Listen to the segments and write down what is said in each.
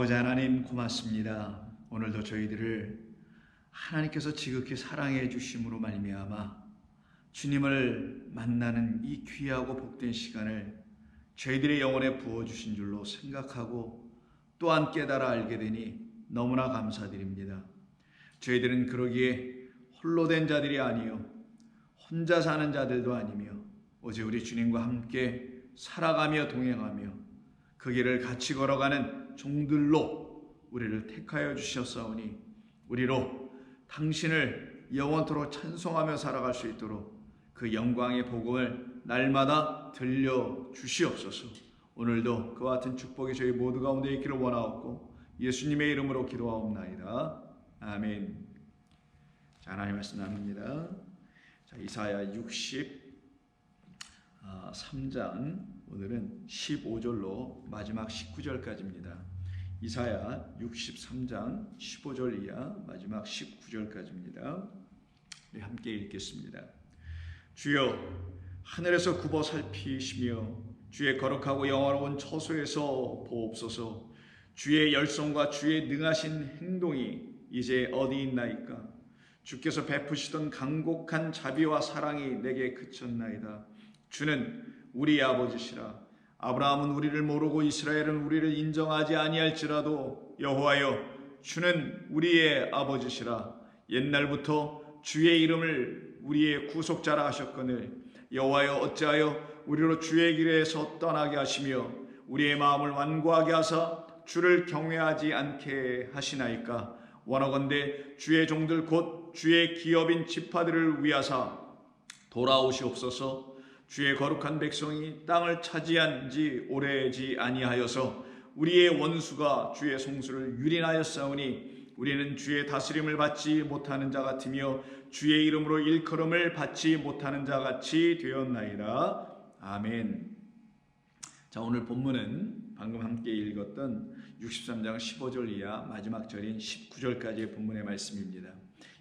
아버지 하나님 고맙습니다. 오늘도 저희들을 하나님께서 지극히 사랑해 주심으로 말미암아 주님을 만나는 이 귀하고 복된 시간을 저희들의 영혼에 부어주신 줄로 생각하고 또한 깨달아 알게 되니 너무나 감사드립니다. 저희들은 그러기에 홀로 된 자들이 아니요 혼자 사는 자들도 아니며 오직 우리 주님과 함께 살아가며 동행하며 그 길을 같이 걸어가는 종들로 우리를 택하여 주셨사오니 우리로 당신을 영원토록 찬송하며 살아갈 수 있도록 그 영광의 복음을 날마다 들려주시옵소서. 오늘도 그와 같은 축복이 저희 모두 가운데 있기를 원하옵고 예수님의 이름으로 기도하옵나이다. 아멘. 자, 하나님 말씀 나눕니다. 자, 이사야 63장 오늘은 15절로 마지막 19절까지입니다. 이사야 63장 15절 이하 마지막 19절까지입니다. 우리 함께 읽겠습니다. 주여 하늘에서 굽어 살피시며 주의 거룩하고 영화로운 처소에서 보옵소서. 주의 열성과 주의 능하신 행동이 이제 어디 있나이까? 주께서 베푸시던 강곡한 자비와 사랑이 내게 그쳤나이다. 주는 우리 아버지시라. 아브라함은 우리를 모르고 이스라엘은 우리를 인정하지 아니할지라도 여호와여 주는 우리의 아버지시라. 옛날부터 주의 이름을 우리의 구속자라 하셨거늘 여호와여 어찌하여 우리로 주의 길에서 떠나게 하시며 우리의 마음을 완고하게 하사 주를 경외하지 않게 하시나이까? 원하건대 주의 종들 곧 주의 기업인 지파들을 위하사 돌아오시옵소서. 주의 거룩한 백성이 땅을 차지한 지 오래지 아니하여서 우리의 원수가 주의 송수를 유린하였사오니 우리는 주의 다스림을 받지 못하는 자 같으며 주의 이름으로 일컬음을 받지 못하는 자 같이 되었나이다. 아멘. 자, 오늘 본문은 방금 함께 읽었던 63장 15절 이하 마지막 절인 19절까지의 본문의 말씀입니다.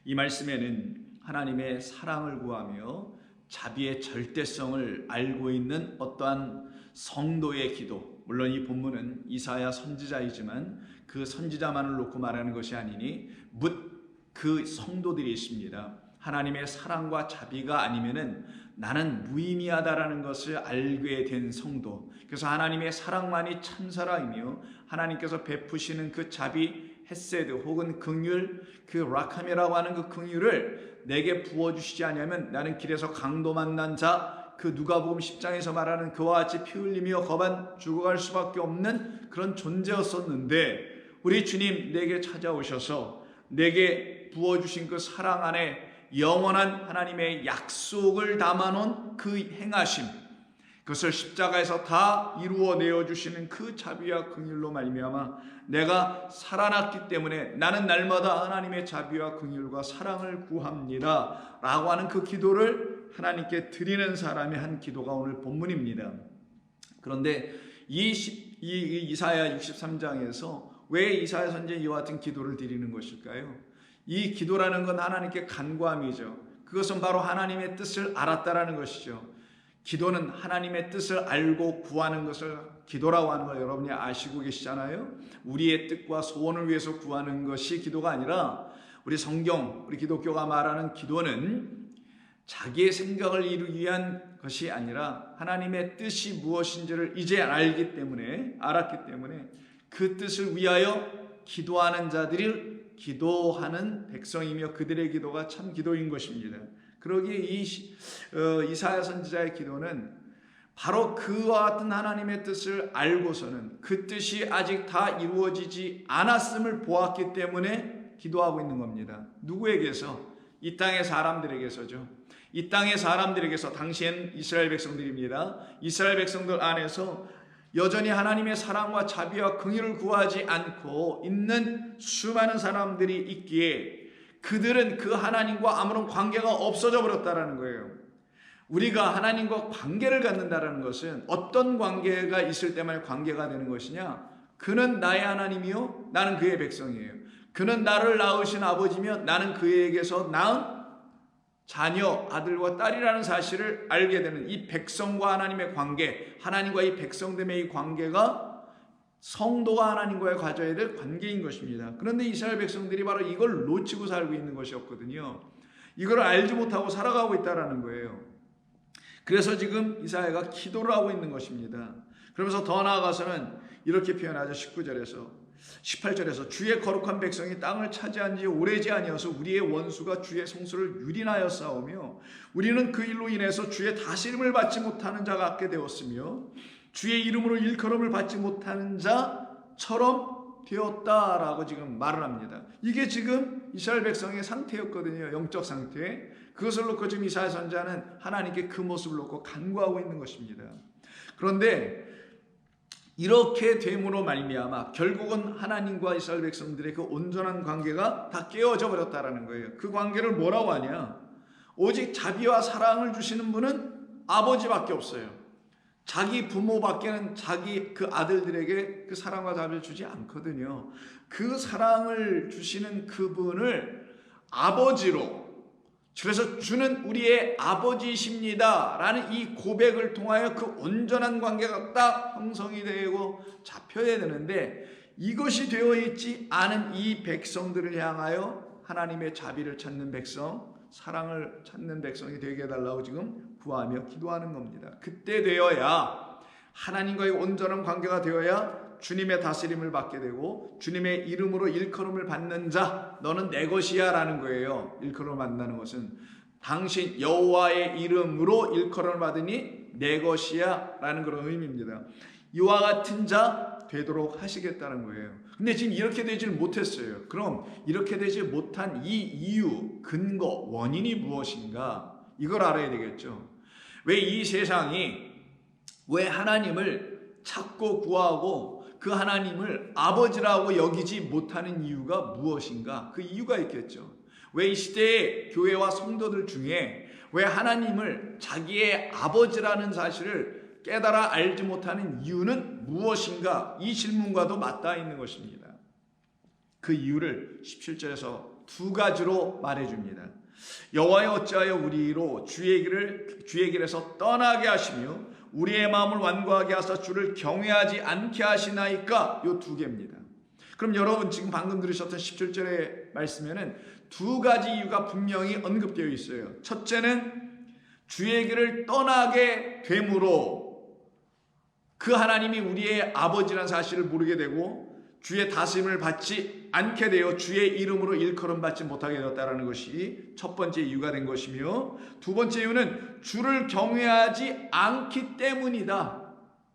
이 말씀에는 하나님의 사랑을 구하며 자비의 절대성을 알고 있는 어떠한 성도의 기도, 물론 이 본문은 이사야 선지자이지만 그 선지자만을 놓고 말하는 것이 아니니 묻 그 성도들이 있습니다. 하나님의 사랑과 자비가 아니면은 나는 무의미하다라는 것을 알게 된 성도. 그래서 하나님의 사랑만이 참사랑이며 하나님께서 베푸시는 그 자비, 헤세드 혹은 긍휼, 그 라캄이라고 하는 그 긍휼을 내게 부어주시지 않으면 나는 길에서 강도 만난 자, 그 누가복음 10장에서 말하는 그와 같이 피 흘리며 거반 죽어갈 수밖에 없는 그런 존재였었는데 우리 주님 내게 찾아오셔서 내게 부어주신 그 사랑 안에 영원한 하나님의 약속을 담아놓은 그 행하심, 그것을 십자가에서 다 이루어 내어주시는 그 자비와 긍휼로 말미암아 내가 살아났기 때문에 나는 날마다 하나님의 자비와 긍휼과 사랑을 구합니다 라고 하는 그 기도를 하나님께 드리는 사람의 한 기도가 오늘 본문입니다. 그런데 이 이사야 63장에서 왜 이사야 선지자는 이와 같은 기도를 드리는 것일까요? 이 기도라는 건 하나님께 간구함이죠. 그것은 바로 하나님의 뜻을 알았다라는 것이죠. 기도는 하나님의 뜻을 알고 구하는 것을 기도라고 하는 걸 여러분이 아시고 계시잖아요. 우리의 뜻과 소원을 위해서 구하는 것이 기도가 아니라 우리 성경, 우리 기독교가 말하는 기도는 자기의 생각을 이루기 위한 것이 아니라 하나님의 뜻이 무엇인지를 이제 알았기 때문에 그 뜻을 위하여 기도하는 자들이 기도하는 백성이며 그들의 기도가 참 기도인 것입니다. 그러기에 이사야 선지자의 기도는 바로 그와 같은 하나님의 뜻을 알고서는 그 뜻이 아직 다 이루어지지 않았음을 보았기 때문에 기도하고 있는 겁니다. 누구에게서? 이 땅의 사람들에게서죠. 이 땅의 사람들에게서, 당시엔 이스라엘 백성들입니다. 이스라엘 백성들 안에서 여전히 하나님의 사랑과 자비와 긍휼을 구하지 않고 있는 수많은 사람들이 있기에 그들은 그 하나님과 아무런 관계가 없어져 버렸다라는 거예요. 우리가 하나님과 관계를 갖는다는 것은 어떤 관계가 있을 때만 관계가 되는 것이냐? 그는 나의 하나님이요 나는 그의 백성이에요. 그는 나를 낳으신 아버지며 나는 그에게서 낳은 자녀, 아들과 딸이라는 사실을 알게 되는 이 백성과 하나님의 관계, 하나님과 이 백성됨의 이 관계가 성도가 하나님과의 가져야 될 관계인 것입니다. 그런데 이스라엘 백성들이 바로 이걸 놓치고 살고 있는 것이었거든요. 이걸 알지 못하고 살아가고 있다는 거예요. 그래서 지금 이사야가 기도를 하고 있는 것입니다. 그러면서 더 나아가서는 이렇게 표현하죠. 19절에서 18절에서 주의 거룩한 백성이 땅을 차지한 지 오래지 아니어서 우리의 원수가 주의 성소를 유린하여 싸우며 우리는 그 일로 인해서 주의 다스림을 받지 못하는 자가 갖게 되었으며 주의 이름으로 일컬음을 받지 못하는 자처럼 되었다라고 지금 말을 합니다. 이게 지금 이스라엘 백성의 상태였거든요. 영적 상태. 그것을 놓고 지금 이사야 선지자는 하나님께 그 모습을 놓고 간구하고 있는 것입니다. 그런데 이렇게 됨으로 말미암아 결국은 하나님과 이스라엘 백성들의 그 온전한 관계가 다 깨어져 버렸다라는 거예요. 그 관계를 뭐라고 하냐? 오직 자비와 사랑을 주시는 분은 아버지밖에 없어요. 자기 부모밖에는 자기 그 아들들에게 그 사랑과 자비를 주지 않거든요. 그 사랑을 주시는 그분을 아버지로, 그래서 주는 우리의 아버지이십니다 라는 이 고백을 통하여 그 온전한 관계가 딱 형성이 되고 잡혀야 되는데, 이것이 되어 있지 않은 이 백성들을 향하여 하나님의 자비를 찾는 백성, 사랑을 찾는 백성이 되게 해달라고 지금 구하며 기도하는 겁니다. 그때 되어야, 하나님과의 온전한 관계가 되어야 주님의 다스림을 받게 되고 주님의 이름으로 일컬음을 받는 자, 너는 내 것이야 라는 거예요. 일컬음을 받는다는 것은 당신 여호와의 이름으로 일컬음을 받으니 내 것이야 라는 그런 의미입니다. 이와 같은 자 되도록 하시겠다는 거예요. 근데 지금 이렇게 되질 못했어요. 그럼 이렇게 되지 못한 이 이유, 근거, 원인이 무엇인가? 이걸 알아야 되겠죠. 왜 이 세상이, 왜 하나님을 찾고 구하고 그 하나님을 아버지라고 여기지 못하는 이유가 무엇인가? 그 이유가 있겠죠. 왜 이 시대의 교회와 성도들 중에 왜 하나님을 자기의 아버지라는 사실을 깨달아 알지 못하는 이유는 무엇인가? 이 질문과도 맞닿아 있는 것입니다. 그 이유를 17절에서 두 가지로 말해줍니다. 여호와여 어찌하여 우리로 주의 길에서 떠나게 하시며 우리의 마음을 완고하게 하사 주를 경외하지 않게 하시나이까? 요 두 개입니다. 그럼 여러분 지금 방금 들으셨던 17절의 말씀에는 두 가지 이유가 분명히 언급되어 있어요. 첫째는 주의 길을 떠나게 됨으로 그 하나님이 우리의 아버지라는 사실을 모르게 되고 주의 다스림을 받지 않게 되어 주의 이름으로 일컬음 받지 못하게 되었다는 것이 첫 번째 이유가 된 것이며, 두 번째 이유는 주를 경외하지 않기 때문이다.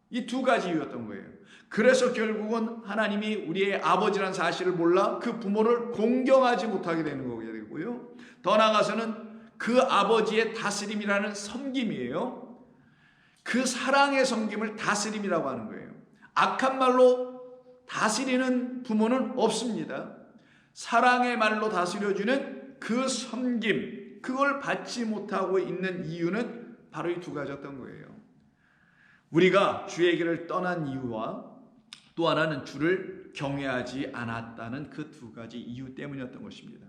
이 두 가지 이유였던 거예요. 그래서 결국은 하나님이 우리의 아버지라는 사실을 몰라 그 부모를 공경하지 못하게 되는 거게 되고요. 더 나아가서는 그 아버지의 다스림이라는 섬김이에요. 그 사랑의 섬김을 다스림이라고 하는 거예요. 악한 말로 다스리는 부모는 없습니다. 사랑의 말로 다스려주는 그 섬김, 그걸 받지 못하고 있는 이유는 바로 이 두 가지였던 거예요. 우리가 주의 길을 떠난 이유와 또 하나는 주를 경외하지 않았다는 그 두 가지 이유 때문이었던 것입니다.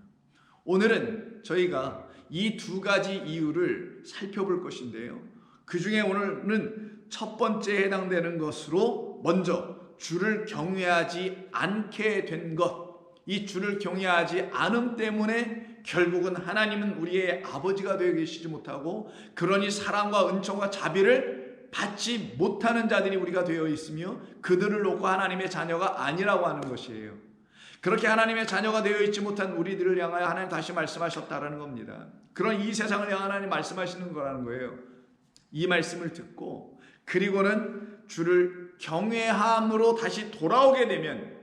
오늘은 저희가 이 두 가지 이유를 살펴볼 것인데요. 그 중에 오늘은 첫 번째에 해당되는 것으로 먼저 주를 경외하지 않게 된 것, 이 주를 경외하지 않음 때문에 결국은 하나님은 우리의 아버지가 되어 계시지 못하고 그러니 사랑과 은총과 자비를 받지 못하는 자들이 우리가 되어 있으며 그들을 놓고 하나님의 자녀가 아니라고 하는 것이에요. 그렇게 하나님의 자녀가 되어 있지 못한 우리들을 향하여 하나님 다시 말씀하셨다라는 겁니다. 그런 이 세상을 향해 하나님 말씀하시는 거라는 거예요. 이 말씀을 듣고 그리고는 주를 경외함으로 다시 돌아오게 되면,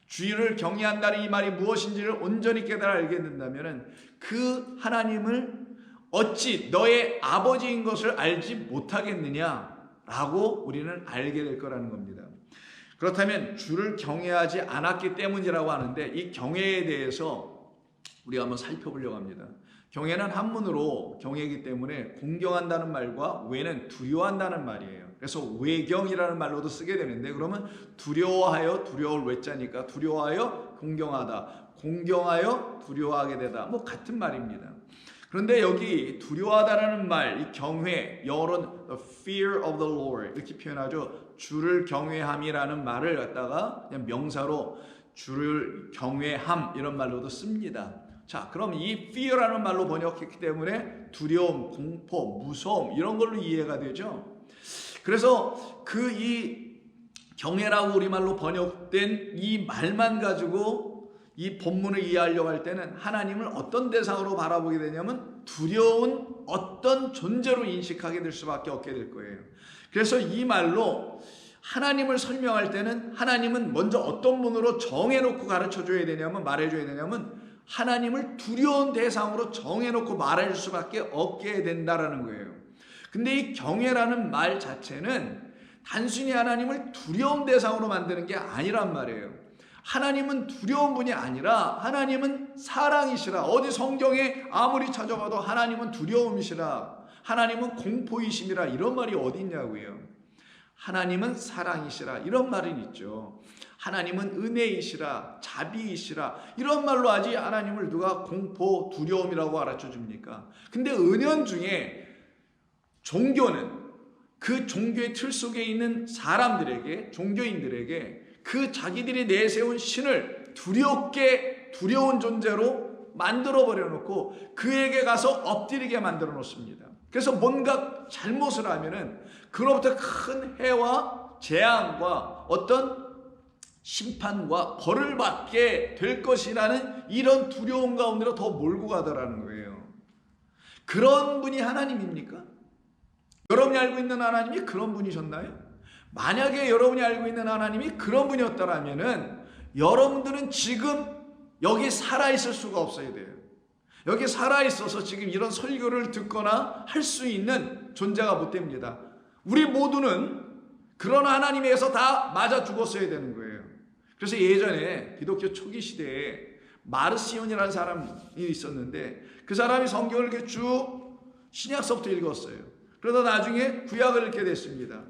주를 경외한다는 이 말이 무엇인지를 온전히 깨달아 알게 된다면 그 하나님을 어찌 너의 아버지인 것을 알지 못하겠느냐라고 우리는 알게 될 거라는 겁니다. 그렇다면 주를 경외하지 않았기 때문이라고 하는데, 이 경외에 대해서 우리가 한번 살펴보려고 합니다. 경외는 한문으로 경외이기 때문에 공경한다는 말과 외는 두려워한다는 말이에요. 그래서 외경이라는 말로도 쓰게 되는데, 그러면 두려워하여, 두려울 외자니까 두려워하여 공경하다, 공경하여 두려워하게 되다, 뭐 같은 말입니다. 그런데 여기 두려워하다라는 말, 이 경외, 영어로는 the fear of the Lord 이렇게 표현하죠. 주를 경외함이라는 말을 갖다가 그냥 명사로 주를 경외함 이런 말로도 씁니다. 자, 그럼 이 fear라는 말로 번역했기 때문에 두려움, 공포, 무서움 이런 걸로 이해가 되죠. 그래서 그 이 경외라고 우리말로 번역된 이 말만 가지고 이 본문을 이해하려고 할 때는 하나님을 어떤 대상으로 바라보게 되냐면 두려운 어떤 존재로 인식하게 될 수밖에 없게 될 거예요. 그래서 이 말로 하나님을 설명할 때는 하나님은 먼저 어떤 분으로 정해놓고 가르쳐줘야 되냐면 말해줘야 되냐면 하나님을 두려운 대상으로 정해놓고 말할 수밖에 없게 된다라는 거예요. 근데 이 경외라는 말 자체는 단순히 하나님을 두려운 대상으로 만드는 게 아니란 말이에요. 하나님은 두려운 분이 아니라 하나님은 사랑이시라. 어디 성경에 아무리 찾아봐도 하나님은 두려움이시라, 하나님은 공포이심이라 이런 말이 어디 있냐고요. 하나님은 사랑이시라 이런 말은 있죠. 하나님은 은혜이시라, 자비이시라 이런 말로 하지 하나님을 누가 공포, 두려움이라고 가르쳐 줍니까? 근데 은연중에 종교는 그 종교의 틀 속에 있는 사람들에게, 종교인들에게 그 자기들이 내세운 신을 두려운 존재로 만들어 버려놓고 그에게 가서 엎드리게 만들어 놓습니다. 그래서 뭔가 잘못을 하면은 그로부터 큰 해와 재앙과 어떤 심판과 벌을 받게 될 것이라는 이런 두려움 가운데로 더 몰고 가더라는 거예요. 그런 분이 하나님입니까? 여러분이 알고 있는 하나님이 그런 분이셨나요? 만약에 여러분이 알고 있는 하나님이 그런 분이었다라면은 여러분들은 지금 여기 살아있을 수가 없어야 돼요. 여기 살아있어서 지금 이런 설교를 듣거나 할 수 있는 존재가 못 됩니다. 우리 모두는 그런 하나님에서 다 맞아 죽었어야 되는 거예요. 그래서 예전에 기독교 초기 시대에 마르시온이라는 사람이 있었는데 그 사람이 성경을 이렇게 쭉 신약서부터 읽었어요. 그러다 나중에 구약을 읽게 됐습니다.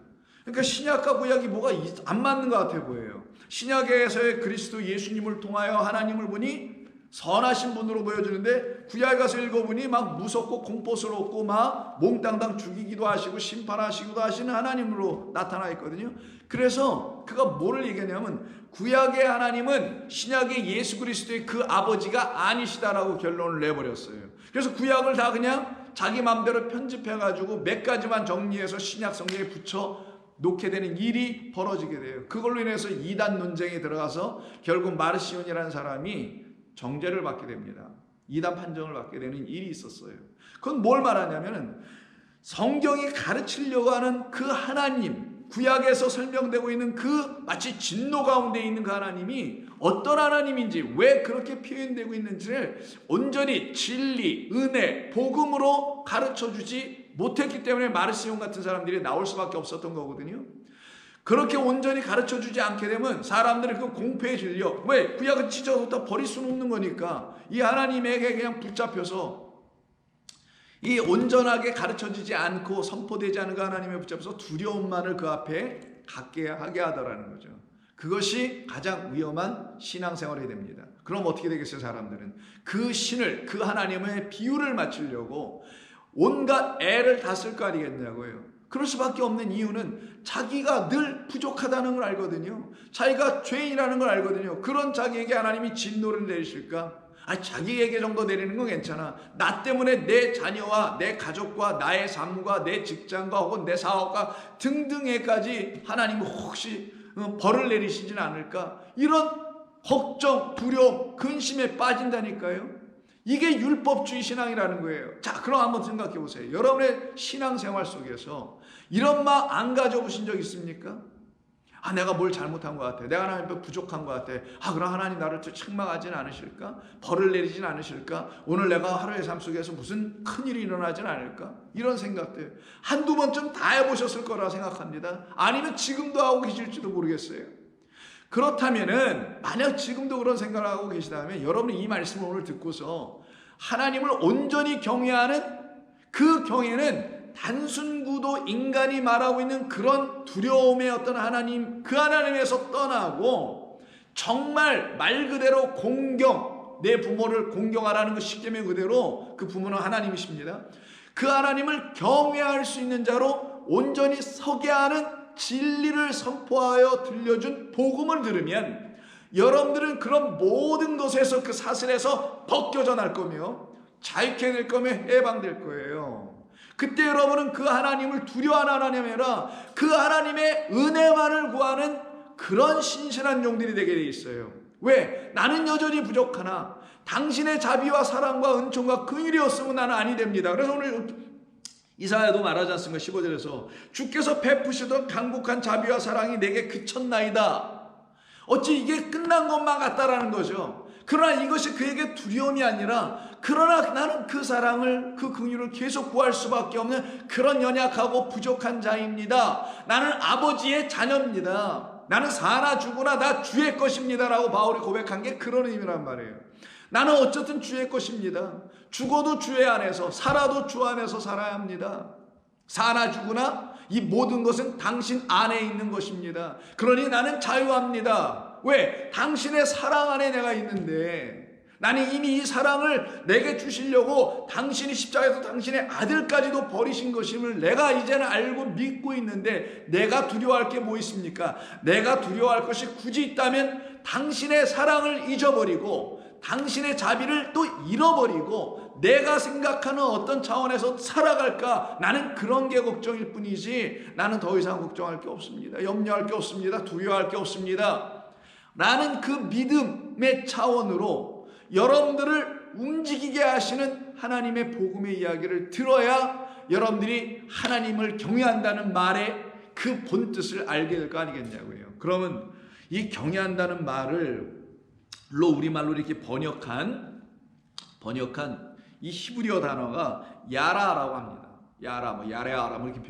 그러니까 신약과 구약이 뭐가 안 맞는 것 같아 보여요. 신약에서의 그리스도 예수님을 통하여 하나님을 보니 선하신 분으로 보여주는데 구약에 가서 읽어보니 막 무섭고 공포스럽고 막 몽땅당 죽이기도 하시고 심판하시기도 하시는 하나님으로 나타나 있거든요. 그래서 그가 뭐를 얘기하냐면 구약의 하나님은 신약의 예수 그리스도의 그 아버지가 아니시다라고 결론을 내버렸어요. 그래서 구약을 다 그냥 자기 마음대로 편집해가지고 몇 가지만 정리해서 신약 성경에 붙여 놓게 되는 일이 벌어지게 돼요. 그걸로 인해서 이단 논쟁에 들어가서 결국 마르시온이라는 사람이 정죄를 받게 됩니다. 이단 판정을 받게 되는 일이 있었어요. 그건 뭘 말하냐면은 성경이 가르치려고 하는 그 하나님, 구약에서 설명되고 있는 그 마치 진노 가운데 있는 그 하나님이 어떤 하나님인지, 왜 그렇게 표현되고 있는지를 온전히 진리, 은혜, 복음으로 가르쳐주지 못했기 때문에 마르시온 같은 사람들이 나올 수밖에 없었던 거거든요. 그렇게 온전히 가르쳐주지 않게 되면 사람들은 그 공포에 질려. 왜? 구약은 찢어서 버릴 수는 없는 거니까 이 하나님에게 그냥 붙잡혀서 이 온전하게 가르쳐지지 않고 선포되지 않은 그 하나님에 붙잡혀서 두려움만을 그 앞에 갖게 하게 하더라는 거죠. 그것이 가장 위험한 신앙생활이 됩니다. 그럼 어떻게 되겠어요? 사람들은 그 신을, 그 하나님의 비유를 맞추려고 온갖 애를 다 쓸 거 아니겠냐고요. 그럴 수밖에 없는 이유는 자기가 늘 부족하다는 걸 알거든요. 자기가 죄인이라는 걸 알거든요. 그런 자기에게 하나님이 진노를 내리실까? 자기에게 정도 내리는 건 괜찮아. 나 때문에 내 자녀와 내 가족과 나의 삶과 내 직장과 혹은 내 사업과 등등에까지 하나님이 혹시 벌을 내리시진 않을까? 이런 걱정, 두려움, 근심에 빠진다니까요. 이게 율법주의 신앙이라는 거예요. 자, 그럼 한번 생각해 보세요. 여러분의 신앙생활 속에서 이런 마음 안 가져보신 적 있습니까? 내가 뭘 잘못한 것 같아. 내가 하나님 앞에 부족한 것 같아. 그럼 하나님 나를 또 책망하진 않으실까? 벌을 내리진 않으실까? 오늘 내가 하루의 삶 속에서 무슨 큰일이 일어나진 않을까? 이런 생각들 한두 번쯤 다 해보셨을 거라 생각합니다. 아니면 지금도 하고 계실지도 모르겠어요. 그렇다면은 만약 지금도 그런 생각을 하고 계시다면 여러분이 이 말씀을 오늘 듣고서 하나님을 온전히 경외하는 그 경외는 단순 구도 인간이 말하고 있는 그런 두려움의 어떤 하나님, 그 하나님에서 떠나고 정말 말 그대로 공경, 내 부모를 공경하라는 그 십계명 그대로 그 부모는 하나님이십니다. 그 하나님을 경외할 수 있는 자로 온전히 서게 하는 진리를 선포하여 들려준 복음을 들으면 여러분들은 그런 모든 것에서 그 사슬에서 벗겨져 날 거며 자유케 될 거며 해방될 거예요. 그때 여러분은 그 하나님을 두려워하는 하나님이 아니라 그 하나님의 은혜만을 구하는 그런 신실한 종들이 되게 돼 있어요. 왜? 나는 여전히 부족하나 당신의 자비와 사랑과 은총과 긍휼이 없으면 나는 아니 됩니다. 그래서 오늘 이사야도 말하지 않습니까? 15절에서 주께서 베푸시던 강국한 자비와 사랑이 내게 그쳤나이다. 어찌 이게 끝난 것만 같다라는 거죠. 그러나 이것이 그에게 두려움이 아니라 그러나 나는 그 사랑을 그 긍휼을 계속 구할 수밖에 없는 그런 연약하고 부족한 자입니다. 나는 아버지의 자녀입니다. 나는 사나 죽으나 다 주의 것입니다 라고 바울이 고백한 게 그런 의미란 말이에요. 나는 어쨌든 주의 것입니다. 죽어도 주의 안에서 살아도 주 안에서 살아야 합니다. 사나 죽으나 이 모든 것은 당신 안에 있는 것입니다. 그러니 나는 자유합니다. 왜? 당신의 사랑 안에 내가 있는데 나는 이미 이 사랑을 내게 주시려고 당신이 십자가에서 당신의 아들까지도 버리신 것임을 내가 이제는 알고 믿고 있는데 내가 두려워할 게 뭐 있습니까? 내가 두려워할 것이 굳이 있다면 당신의 사랑을 잊어버리고 당신의 자비를 또 잃어버리고 내가 생각하는 어떤 차원에서 살아갈까? 나는 그런 게 걱정일 뿐이지 나는 더 이상 걱정할 게 없습니다. 염려할 게 없습니다. 두려워할 게 없습니다. 나는 그 믿음의 차원으로 여러분들을 움직이게 하시는 하나님의 복음의 이야기를 들어야 여러분들이 하나님을 경외한다는 말의 그 본뜻을 알게 될 거 아니겠냐고요. 그러면 이 경외한다는 말을 우리말로 이렇게 번역한 이 히브리어 단어가 야라라고 합니다. 야라, 야레아라 이렇게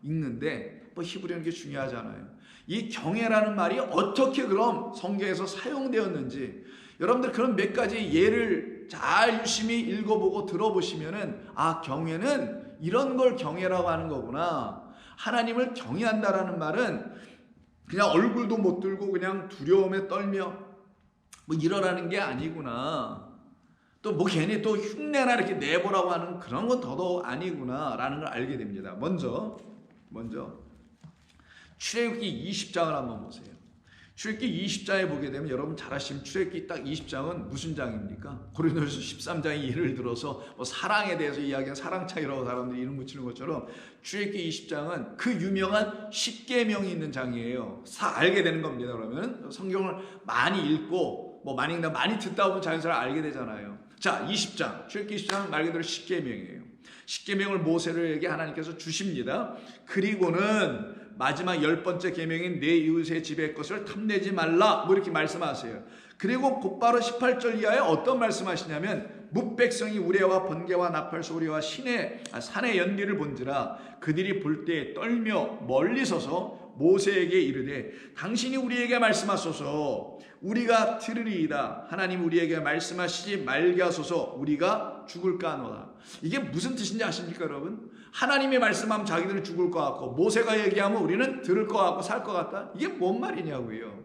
읽는데 히브리어는 그게 중요하잖아요. 이 경외라는 말이 어떻게 그럼 성경에서 사용되었는지 여러분들 그런 몇 가지 예를 잘 유심히 읽어보고 들어보시면은 경외는 이런 걸 경외라고 하는 거구나. 하나님을 경외한다라는 말은 그냥 얼굴도 못 들고 그냥 두려움에 떨며 이러라는 게 아니구나. 또 괜히 또 흉내나 이렇게 내보라고 하는 그런 건 더더욱 아니구나라는 걸 알게 됩니다. 먼저 출애굽기 20장을 한번 보세요. 출애굽기 20장에 보게 되면 여러분 잘 아시면 출애굽기 딱 20장은 무슨 장입니까? 고린도전서 13장이 예를 들어서 사랑에 대해서 이야기한 사랑차이라고 사람들이 이름 붙이는 것처럼 출애굽기 20장은 그 유명한 십계명이 있는 장이에요. 알게 되는 겁니다. 그러면 성경을 많이 읽고 많이 읽다 많이 듣다 보면 자연스레 알게 되잖아요. 자, 20장 출애굽기 20장은 말 그대로 십계명이에요. 십계명을 모세에게 하나님께서 주십니다. 그리고는 마지막 10번째 계명인 내 이웃의 집의 것을 탐내지 말라 이렇게 말씀하세요. 그리고 곧바로 18절 이하에 어떤 말씀하시냐면 뭇백성이 우레와 번개와 나팔 소리와 산의 연기를 본지라 그들이 볼 때 떨며 멀리 서서 모세에게 이르되 당신이 우리에게 말씀하소서 우리가 들으리이다. 하나님 우리에게 말씀하시지 말게 하소서 우리가 죽을까 하노라. 이게 무슨 뜻인지 아십니까 여러분? 하나님이 말씀하면 자기들은 죽을 것 같고 모세가 얘기하면 우리는 들을 것 같고 살 것 같다. 이게 뭔 말이냐고요.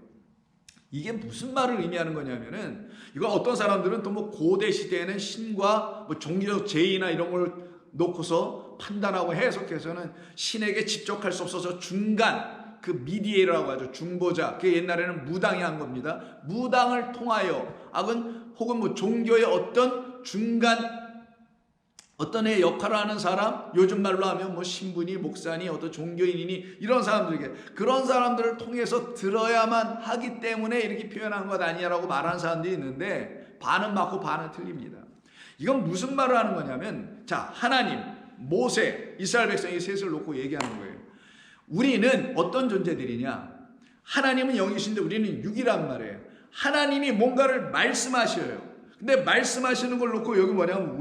이게 무슨 말을 의미하는 거냐면은 이거 어떤 사람들은 또 고대 시대에는 신과 종교적 제의나 이런 걸 놓고서 판단하고 해석해서는 신에게 직접 할 수 없어서 중간 그 미디에이터라고 하죠. 중보자. 그게 옛날에는 무당이 한 겁니다. 무당을 통하여 혹은 종교의 어떤 중간 어떤 애 역할을 하는 사람, 요즘 말로 하면 신부니 목사니 어떤 종교인이니 이런 사람들에게 그런 사람들을 통해서 들어야만 하기 때문에 이렇게 표현한 것 아니냐라고 말하는 사람들이 있는데 반은 맞고 반은 틀립니다. 이건 무슨 말을 하는 거냐면 하나님, 모세, 이스라엘 백성이 셋을 놓고 얘기하는 거예요. 우리는 어떤 존재들이냐? 하나님은 영이신데 우리는 육이란 말이에요. 하나님이 뭔가를 말씀하셔요. 근데 말씀하시는 걸 놓고 여기 뭐냐면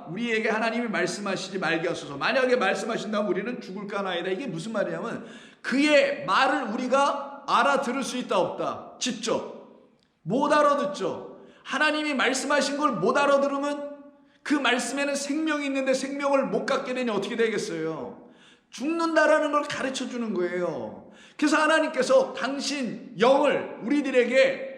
우리에게 하나님이 말씀하시지 말게 하소서. 만약에 말씀하신다면 우리는 죽을까 하나이다. 이게 무슨 말이냐면 그의 말을 우리가 알아들을 수 있다 없다. 직접 못 알아듣죠. 하나님이 말씀하신 걸 못 알아들으면 그 말씀에는 생명이 있는데 생명을 못 갖게 되니 어떻게 되겠어요? 죽는다라는 걸 가르쳐 주는 거예요. 그래서 하나님께서 당신 영을 우리들에게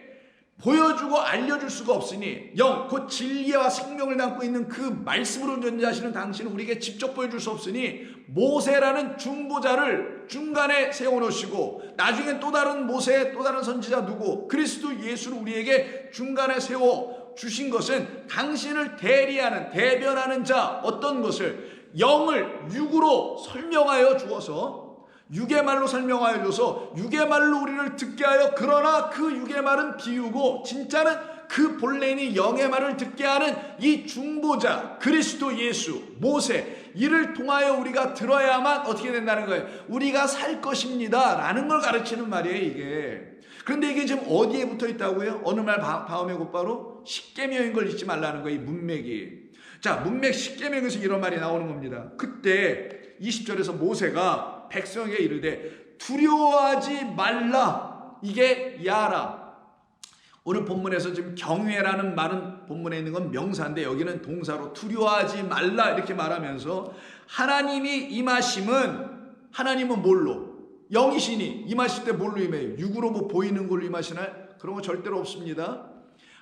보여주고 알려줄 수가 없으니 영 곧 진리와 생명을 담고 있는 그 말씀으로 존재하시는 당신은 우리에게 직접 보여줄 수 없으니 모세라는 중보자를 중간에 세워놓으시고 나중에 또 다른 모세 또 다른 선지자 누구 그리스도 예수를 우리에게 중간에 세워 주신 것은 당신을 대리하는 대변하는 자 어떤 것을 영을 육으로 설명하여 주어서 육의 말로 설명하여 줘서 육의 말로 우리를 듣게 하여 그러나 그 육의 말은 비유고 진짜는 그 본래인 영의 말을 듣게 하는 이 중보자 그리스도 예수 모세 이를 통하여 우리가 들어야만 어떻게 된다는 거예요. 우리가 살 것입니다 라는 걸 가르치는 말이에요 이게. 그런데 이게 지금 어디에 붙어 있다고요? 어느 말 다음에 곧바로 십계명인 걸 잊지 말라는 거예요. 이 문맥이. 자 문맥 십계명에서 이런 말이 나오는 겁니다. 그때 20절에서 모세가 백성에게 이르되 두려워하지 말라. 이게 야라. 오늘 본문에서 지금 경외라는 말은 본문에 있는 건 명사인데 여기는 동사로 두려워하지 말라 이렇게 말하면서 하나님이 임하심은 하나님은 뭘로? 영이시니 임하실 때 뭘로 임해요? 육으로 뭐 보이는 걸로 임하시나요? 그런 거 절대로 없습니다.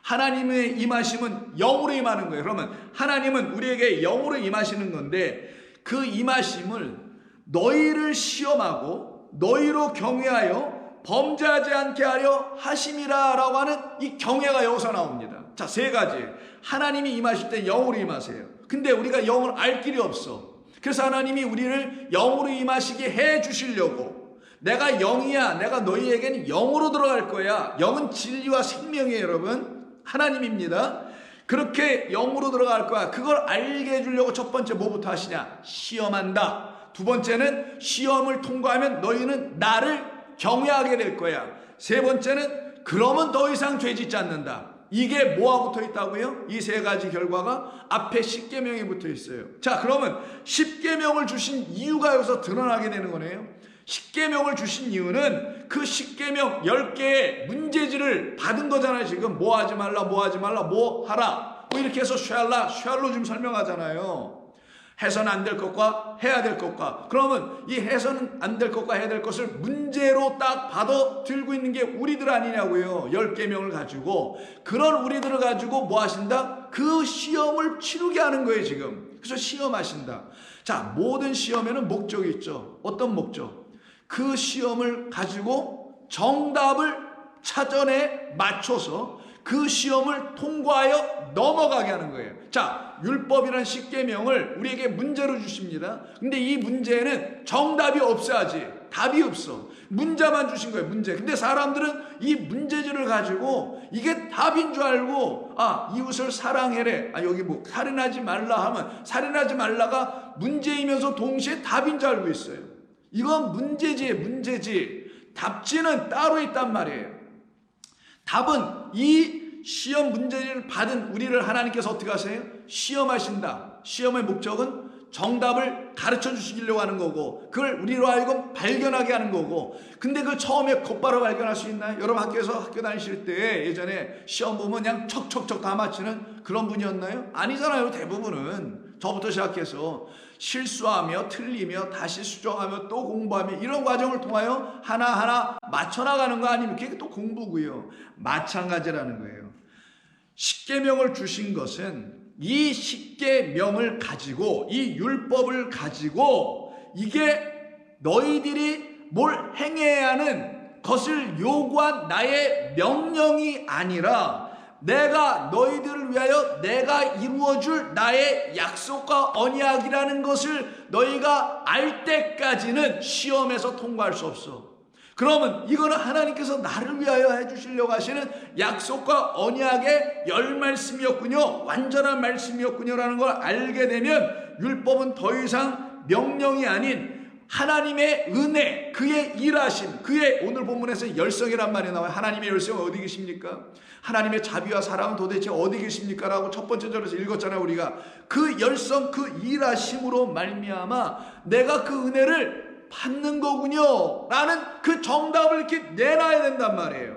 하나님의 임하심은 영으로 임하는 거예요. 그러면 하나님은 우리에게 영으로 임하시는 건데 그 임하심을 너희를 시험하고 너희로 경외하여 범죄하지 않게 하려 하심이라 라고 하는 이 경외가 여기서 나옵니다. 자, 세 가지. 하나님이 임하실 때 영으로 임하세요. 근데 우리가 영을 알 길이 없어. 그래서 하나님이 우리를 영으로 임하시게 해 주시려고 내가 영이야. 내가 너희에게는 영으로 들어갈 거야. 영은 진리와 생명이에요 여러분. 하나님입니다. 그렇게 영으로 들어갈 거야. 그걸 알게 해주려고 첫 번째 뭐부터 하시냐? 시험한다. 두 번째는 시험을 통과하면 너희는 나를 경외하게 될 거야. 세 번째는 그러면 더 이상 죄 짓지 않는다. 이게 뭐와 붙어 있다고요? 이 세 가지 결과가 앞에 십계명에 붙어 있어요. 자 그러면 십계명을 주신 이유가 여기서 드러나게 되는 거네요. 십계명을 주신 이유는 그 십계명 10개의 문제지를 받은 거잖아요. 지금 뭐 하지 말라 뭐 하지 말라 뭐 하라 뭐 이렇게 해서 샬로 좀 설명하잖아요. 해서는 안 될 것과 해야 될 것과 그러면 이 해서는 안 될 것과 해야 될 것을 문제로 딱 받아 들고 있는 게 우리들 아니냐고요. 10계명을 가지고 그런 우리들을 가지고 뭐 하신다? 그 시험을 치르게 하는 거예요 지금. 그래서 시험하신다. 자 모든 시험에는 목적이 있죠. 어떤 목적? 그 시험을 가지고 정답을 차전에 맞춰서 그 시험을 통과하여 넘어가게 하는 거예요. 자, 율법이라는 십계명을 우리에게 문제로 주십니다. 근데 이 문제는 정답이 없어야지. 답이 없어. 문제만 주신 거예요. 문제. 근데 사람들은 이 문제지를 가지고 이게 답인 줄 알고 이웃을 사랑해래. 여기 뭐 살인하지 말라 하면 살인하지 말라가 문제이면서 동시에 답인 줄 알고 있어요. 이건 문제지예요. 문제지. 답지는 따로 있단 말이에요. 답은 이 시험 문제를 받은 우리를 하나님께서 어떻게 하세요? 시험하신다. 시험의 목적은 정답을 가르쳐 주시려고 하는 거고 그걸 우리로 하여금 발견하게 하는 거고 근데 그 처음에 곧바로 발견할 수 있나요? 여러분 학교에서 학교 다니실 때 예전에 시험 보면 그냥 척척척 다 맞히는 그런 분이었나요? 아니잖아요. 대부분은 저부터 시작해서 실수하며 틀리며 다시 수정하며 또 공부하며 이런 과정을 통하여 하나하나 맞춰나가는 거 아니면 그게 또 공부고요. 마찬가지라는 거예요. 십계명을 주신 것은 이 십계명을 가지고 이 율법을 가지고 이게 너희들이 뭘 행해야 하는 것을 요구한 나의 명령이 아니라 내가 너희들을 위하여 내가 이루어줄 나의 약속과 언약이라는 것을 너희가 알 때까지는 시험에서 통과할 수 없어. 그러면 이거는 하나님께서 나를 위하여 해주시려고 하시는 약속과 언약의 열말씀이었군요. 완전한 말씀이었군요 라는 걸 알게 되면 율법은 더 이상 명령이 아닌 하나님의 은혜, 그의 일하심, 그의 오늘 본문에서 열성이란 말이 나와요. 하나님의 열성은 어디 계십니까? 하나님의 자비와 사랑은 도대체 어디 계십니까? 라고 첫 번째 절에서 읽었잖아요. 우리가 그 열성, 그 일하심으로 말미암아 내가 그 은혜를 받는 거군요 라는 그 정답을 이렇게 내놔야 된단 말이에요.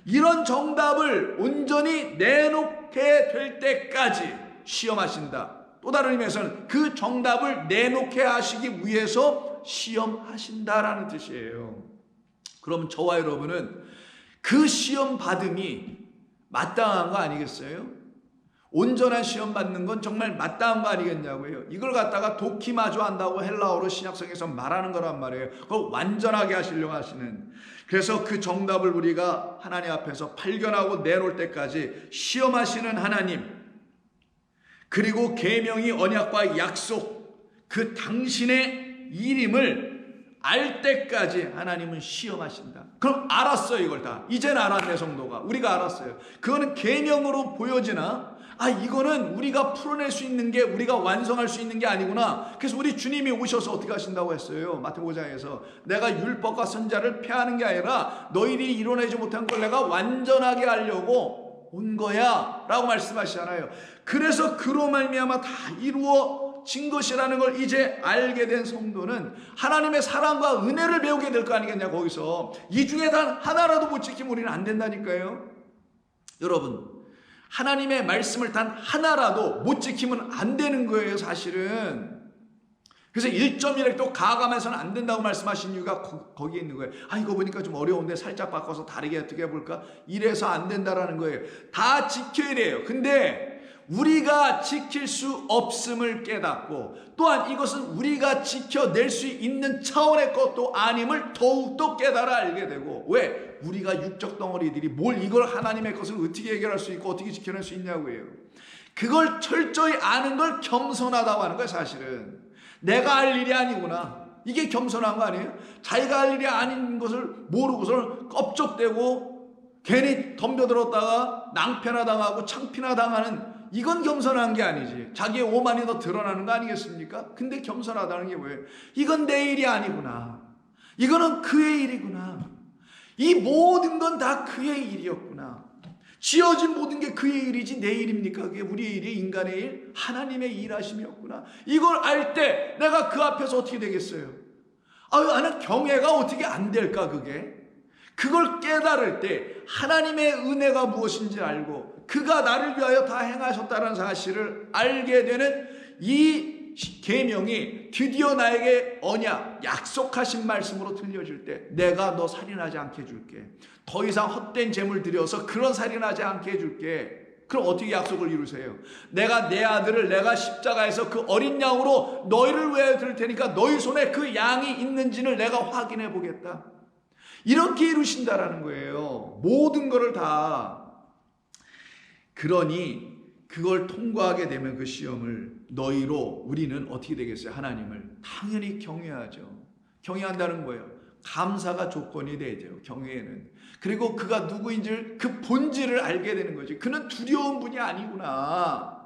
이런 정답을 온전히 내놓게 될 때까지 시험하신다. 또 다른 의미에서는 그 정답을 내놓게 하시기 위해서 시험하신다라는 뜻이에요. 그럼 저와 여러분은 그 시험 받음이 마땅한 거 아니겠어요? 온전한 시험 받는 건 정말 마땅한 거 아니겠냐고요. 이걸 갖다가 도키마주 한다고 헬라어로 신약성에서 말하는 거란 말이에요. 그걸 완전하게 하시려고 하시는. 그래서 그 정답을 우리가 하나님 앞에서 발견하고 내놓을 때까지 시험하시는 하나님, 그리고 계명이 언약과 약속, 그 당신의 일임을 알 때까지 하나님은 시험하신다. 그럼 알았어요, 이걸 다. 이제는 알았네, 성도가. 우리가 알았어요. 그거는 계명으로 보여지나? 이거는 우리가 풀어낼 수 있는 게, 우리가 완성할 수 있는 게 아니구나. 그래서 우리 주님이 오셔서 어떻게 하신다고 했어요? 마태복음 5장에서 내가 율법과 선자를 폐하는 게 아니라 너희들이 이뤄내지 못한 걸 내가 완전하게 하려고 온 거야 라고 말씀하시잖아요. 그래서 그로 말미암아 다 이루어진 것이라는 걸 이제 알게 된 성도는 하나님의 사랑과 은혜를 배우게 될 거 아니겠냐. 거기서 이 중에 단 하나라도 못 지키면 우리는 안 된다니까요. 여러분, 하나님의 말씀을 단 하나라도 못 지키면 안 되는 거예요, 사실은. 그래서 1.1획도 가감해서는 안 된다고 말씀하신 이유가 거기에 있는 거예요. 이거 보니까 좀 어려운데 살짝 바꿔서 다르게 어떻게 해볼까? 이래서 안 된다라는 거예요. 다 지켜야 돼요. 근데 우리가 지킬 수 없음을 깨닫고, 또한 이것은 우리가 지켜낼 수 있는 차원의 것도 아님을 더욱더 깨달아 알게 되고. 왜? 우리가 육적 덩어리들이 뭘 이걸 하나님의 것을 어떻게 해결할 수 있고 어떻게 지켜낼 수 있냐고요. 그걸 철저히 아는 걸 겸손하다고 하는 거예요. 사실은 내가 할 일이 아니구나, 이게 겸손한 거 아니에요? 자기가 할 일이 아닌 것을 모르고서 껍적대고 괜히 덤벼들었다가 낭패나 당하고 창피나 당하는, 이건 겸손한 게 아니지. 자기의 오만이 더 드러나는 거 아니겠습니까? 근데 겸손하다는 게 뭐예요? 이건 내 일이 아니구나, 이거는 그의 일이구나, 이 모든 건 다 그의 일이었구나, 지어진 모든 게 그의 일이지 내 일입니까? 그게 우리의 일이, 인간의 일, 하나님의 일하심이었구나. 이걸 알 때 내가 그 앞에서 어떻게 되겠어요? 나는 경외가 어떻게 안 될까? 그걸 깨달을 때 하나님의 은혜가 무엇인지 알고 그가 나를 위하여 다 행하셨다는 사실을 알게 되는 이 계명이 드디어 나에게 언약, 약속하신 말씀으로 들려질 때, 내가 너 살인하지 않게 해줄게, 더 이상 헛된 재물 들여서 그런 살인하지 않게 해줄게. 그럼 어떻게 약속을 이루세요? 내가 내 아들을 내가 십자가에서 그 어린 양으로 너희를 위하여 드릴 테니까 너희 손에 그 양이 있는지를 내가 확인해 보겠다. 이렇게 이루신다라는 거예요. 모든 것을 다. 그러니 그걸 통과하게 되면 그 시험을 너희로 우리는 어떻게 되겠어요? 하나님을 당연히 경외하죠. 경외한다는 거예요. 감사가 조건이 되죠, 경외에는. 그리고 그가 누구인지를, 그 본질을 알게 되는 거지. 그는 두려운 분이 아니구나.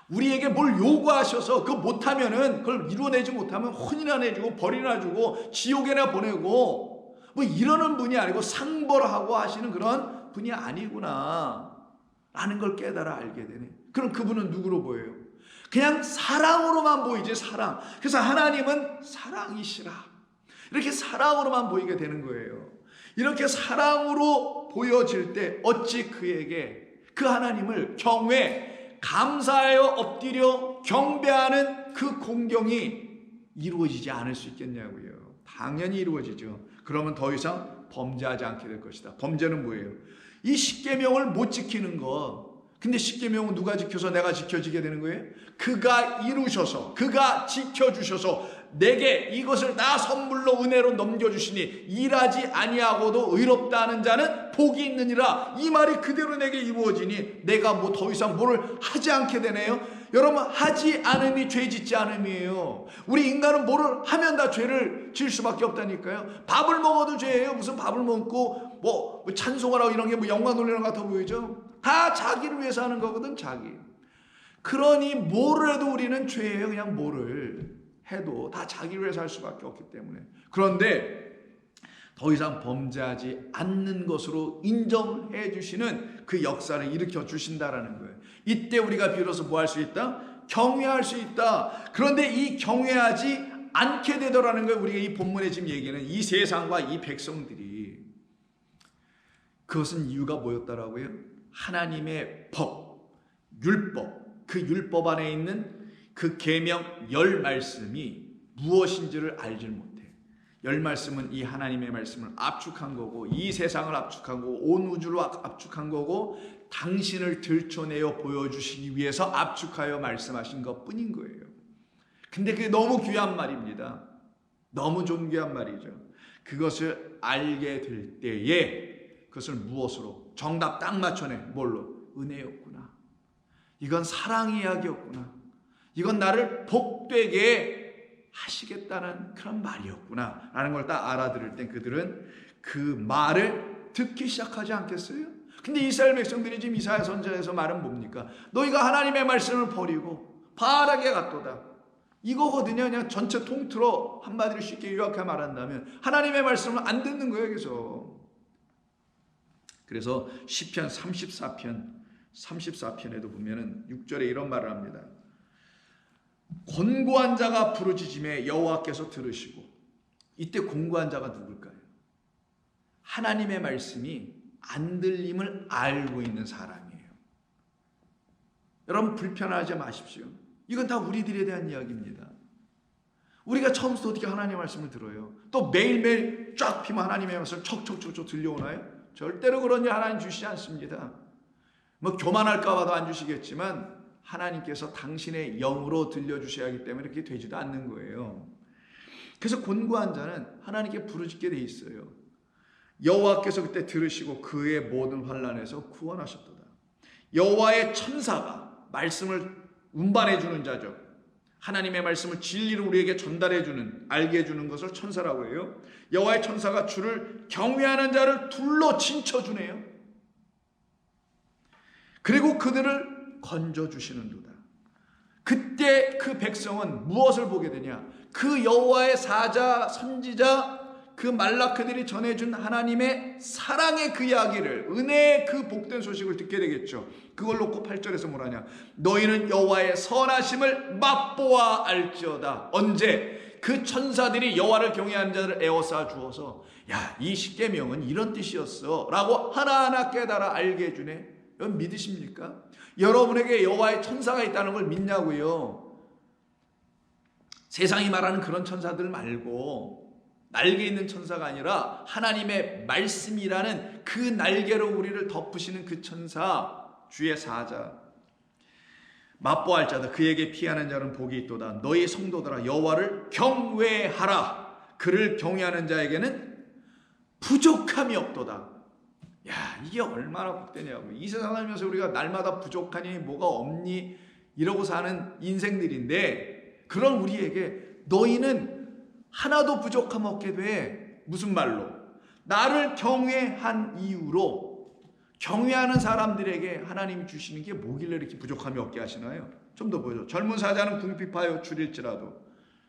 우리에게 뭘 요구하셔서 그거 못하면은, 그걸 이루어내지 못하면 혼이나 내주고 벌이나 주고 지옥에나 보내고 뭐 이러는 분이 아니고 상벌하고 하시는 그런 분이 아니구나 라는 걸 깨달아 알게 되네. 그럼 그분은 누구로 보여요? 그냥 사랑으로만 보이지, 사랑. 그래서 하나님은 사랑이시라, 이렇게 사랑으로만 보이게 되는 거예요. 이렇게 사랑으로 보여질 때 어찌 그에게, 그 하나님을 경외, 감사하여 엎드려 경배하는 그 공경이 이루어지지 않을 수 있겠냐고요. 당연히 이루어지죠. 그러면 더 이상 범죄하지 않게 될 것이다. 범죄는 뭐예요? 이 십계명을 못 지키는 거. 근데 십계명은 누가 지켜서 내가 지켜지게 되는 거예요? 그가 이루셔서, 그가 지켜주셔서 내게 이것을 나 선물로 은혜로 넘겨주시니 일하지 아니하고도 의롭다는 자는 복이 있느니라. 이 말이 그대로 내게 이루어지니 내가 뭐 더 이상 뭐를 하지 않게 되네요. 여러분, 하지 않음이 죄 짓지 않음이에요. 우리 인간은 뭐를 하면 다 죄를 지을 수밖에 없다니까요. 밥을 먹어도 죄예요. 무슨 밥을 먹고 뭐 찬송을 하고 이런 게 뭐 영광 돌리는 것 같아 보이죠? 다 자기를 위해서 하는 거거든, 자기. 그러니 뭐를 해도 우리는 죄예요. 그냥 뭐를 해도 다 자기를 위해서 할 수밖에 없기 때문에. 그런데 더 이상 범죄하지 않는 것으로 인정해 주시는 그 역사를 일으켜 주신다라는 거예요. 이때 우리가 비로소 뭐 할 수 있다? 경외할 수 있다. 그런데 이 경외하지 않게 되더라는 거예요. 우리가 이 본문에 지금 얘기하는 이 세상과 이 백성들이. 그것은 이유가 뭐였다라고요? 하나님의 법, 율법, 그 율법 안에 있는 그 계명 10말씀이 무엇인지를 알질 못해. 10말씀은 이 하나님의 말씀을 압축한 거고, 이 세상을 압축한 거고, 온 우주를 압축한 거고, 당신을 들춰내어 보여주시기 위해서 압축하여 말씀하신 것뿐인 거예요. 근데 그게 너무 귀한 말입니다. 너무 존귀한 말이죠. 그것을 알게 될 때에 그것을 무엇으로? 정답 딱 맞춰내. 뭘로? 은혜였구나. 이건 사랑 이야기였구나. 이건 나를 복되게 하시겠다는 그런 말이었구나 라는 걸 딱 알아들을 땐 그들은 그 말을 듣기 시작하지 않겠어요? 근데 이스라엘 백성들이 지금 이사야 선지자에서 말은 뭡니까? 너희가 하나님의 말씀을 버리고 바알에게 갔도다. 이거거든요. 그냥 전체 통틀어 한마디로 쉽게 요약해 말한다면 하나님의 말씀을 안 듣는 거예요. 그래서 시편 34편에도 보면은 6절에 이런 말을 합니다. 곤고한 자가 부르짖음에 여호와께서 들으시고. 이때 곤고한 자가 누굴까요? 하나님의 말씀이 안 들림을 알고 있는 사람이에요. 여러분 불편하지 마십시오. 이건 다 우리들에 대한 이야기입니다. 우리가 처음부터 어떻게 하나님의 말씀을 들어요? 또 매일매일 쫙 피면 하나님의 말씀 척척척척 들려오나요? 절대로 그런 일 하나님 주시지 않습니다. 뭐 교만할까 봐도 안 주시겠지만 하나님께서 당신의 영으로 들려주셔야 하기 때문에 그렇게 되지도 않는 거예요. 그래서 곤고한 자는 하나님께 부르짖게 돼 있어요. 여호와께서 그때 들으시고 그의 모든 환난에서 구원하셨도다. 여호와의 천사가 말씀을 운반해 주는 자죠. 하나님의 말씀을 진리로 우리에게 전달해 주는, 알게 해 주는 것을 천사라고 해요. 여호와의 천사가 주를 경외하는 자를 둘러 친쳐 주네요. 그리고 그들을 건져 주시는도다. 그때 그 백성은 무엇을 보게 되냐? 그 여호와의 사자, 선지자, 그 말라크들이 전해준 하나님의 사랑의 그 이야기를, 은혜의 그 복된 소식을 듣게 되겠죠. 그걸 놓고 8절에서 뭐라냐? 너희는 여호와의 선하심을 맛보아 알지어다. 언제? 그 천사들이 여호와를 경외하는 자들을 에워싸 주어서 야, 이 십계명은 이런 뜻이었어 라고 하나하나 깨달아 알게 해주네. 여러분 믿으십니까? 여러분에게 여호와의 천사가 있다는 걸 믿냐고요? 세상이 말하는 그런 천사들 말고 날개 있는 천사가 아니라 하나님의 말씀이라는 그 날개로 우리를 덮으시는 그 천사, 주의 사자. 맛보할 자다. 그에게 피하는 자는 복이 있도다. 너희 성도들아 여호와를 경외하라. 그를 경외하는 자에게는 부족함이 없도다. 야, 이게 얼마나 복되냐고. 이 세상 살면서 우리가 날마다 부족하니 뭐가 없니 이러고 사는 인생들인데, 그런 우리에게 너희는 하나도 부족함 없게 돼. 무슨 말로? 나를 경외한 이유로 경외하는 사람들에게 하나님이 주시는 게 뭐길래 이렇게 부족함이 없게 하시나요? 좀 더 보여줘. 젊은 사자는 궁핍하여 줄일지라도.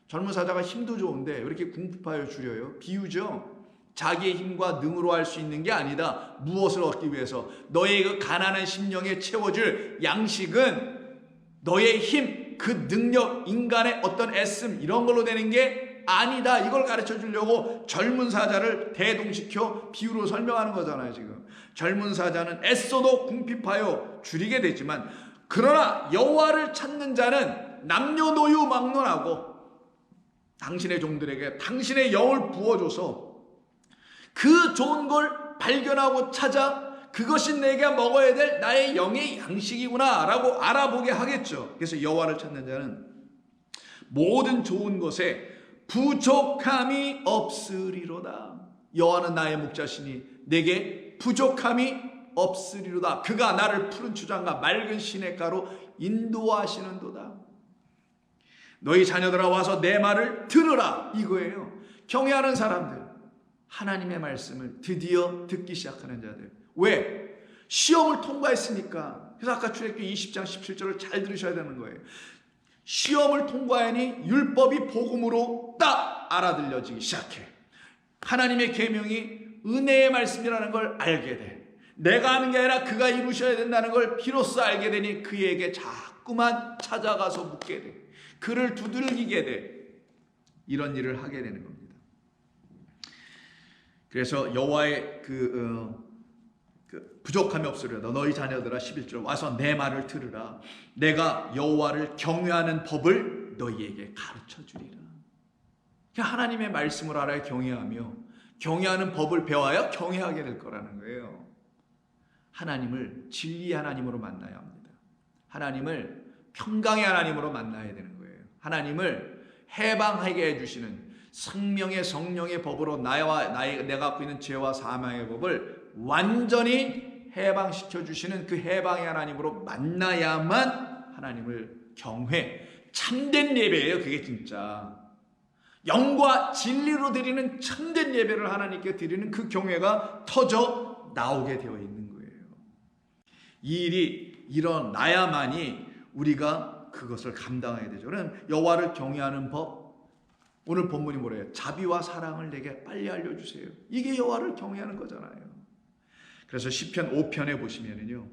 젊은 사자가 힘도 좋은데 왜 이렇게 궁핍하여 줄여요? 비유죠. 자기의 힘과 능으로 할 수 있는 게 아니다. 무엇을 얻기 위해서? 너의 그 가난한 심령에 채워줄 양식은 너의 힘, 그 능력, 인간의 어떤 애씀 이런 걸로 되는 게 아니다. 이걸 가르쳐 주려고 젊은 사자를 대동시켜 비유로 설명하는 거잖아요. 지금 젊은 사자는 애써도 궁핍하여 줄이게 되지만, 그러나 여호와를 찾는 자는 남녀노유 막론하고 당신의 종들에게 당신의 영을 부어줘서 그 좋은 걸 발견하고 찾아 그것이 내가 먹어야 될 나의 영의 양식이구나 라고 알아보게 하겠죠. 그래서 여호와를 찾는 자는 모든 좋은 것에 부족함이 없으리로다. 여호와는 나의 목자시니 내게 부족함이 없으리로다. 그가 나를 푸른 추장과 맑은 시냇가로 인도하시는도다. 너희 자녀들아 와서 내 말을 들으라. 이거예요. 경외하는 사람들, 하나님의 말씀을 드디어 듣기 시작하는 자들. 왜? 시험을 통과했으니까. 그래서 아까 출애굽기 20장 17절을 잘 들으셔야 되는 거예요. 시험을 통과하니 율법이 복음으로 딱 알아들려지기 시작해. 하나님의 계명이 은혜의 말씀이라는 걸 알게 돼. 내가 하는 게 아니라 그가 이루셔야 된다는 걸 비로소 알게 되니 그에게 자꾸만 찾아가서 묻게 돼. 그를 두들기게 돼. 이런 일을 하게 되는 겁니다. 그래서 여호와의 부족함이 없으리로다. 너희 자녀들아 11절 와서 내 말을 들으라. 내가 여호와를 경외하는 법을 너희에게 가르쳐 주리라. 하나님의 말씀을 알아야 경외하며 경외하는 법을 배워야 경외하게 될 거라는 거예요. 하나님을 진리의 하나님으로 만나야 합니다. 하나님을 평강의 하나님으로 만나야 되는 거예요. 하나님을 해방하게 해주시는 생명의 성령의 법으로 내가 갖고 있는 죄와 사망의 법을 완전히 해방시켜 주시는 그 해방의 하나님으로 만나야만 하나님을 경외, 참된 예배예요. 그게 진짜 영과 진리로 드리는 참된 예배를 하나님께 드리는 그 경외가 터져 나오게 되어 있는 거예요. 이 일이 일어나야만이 우리가 그것을 감당해야 되죠. 그럼 여호와를 경외하는 법, 오늘 본문이 뭐래요? 자비와 사랑을 내게 빨리 알려주세요. 이게 여호와를 경외하는 거잖아요. 그래서 시편 5편에 보시면은요,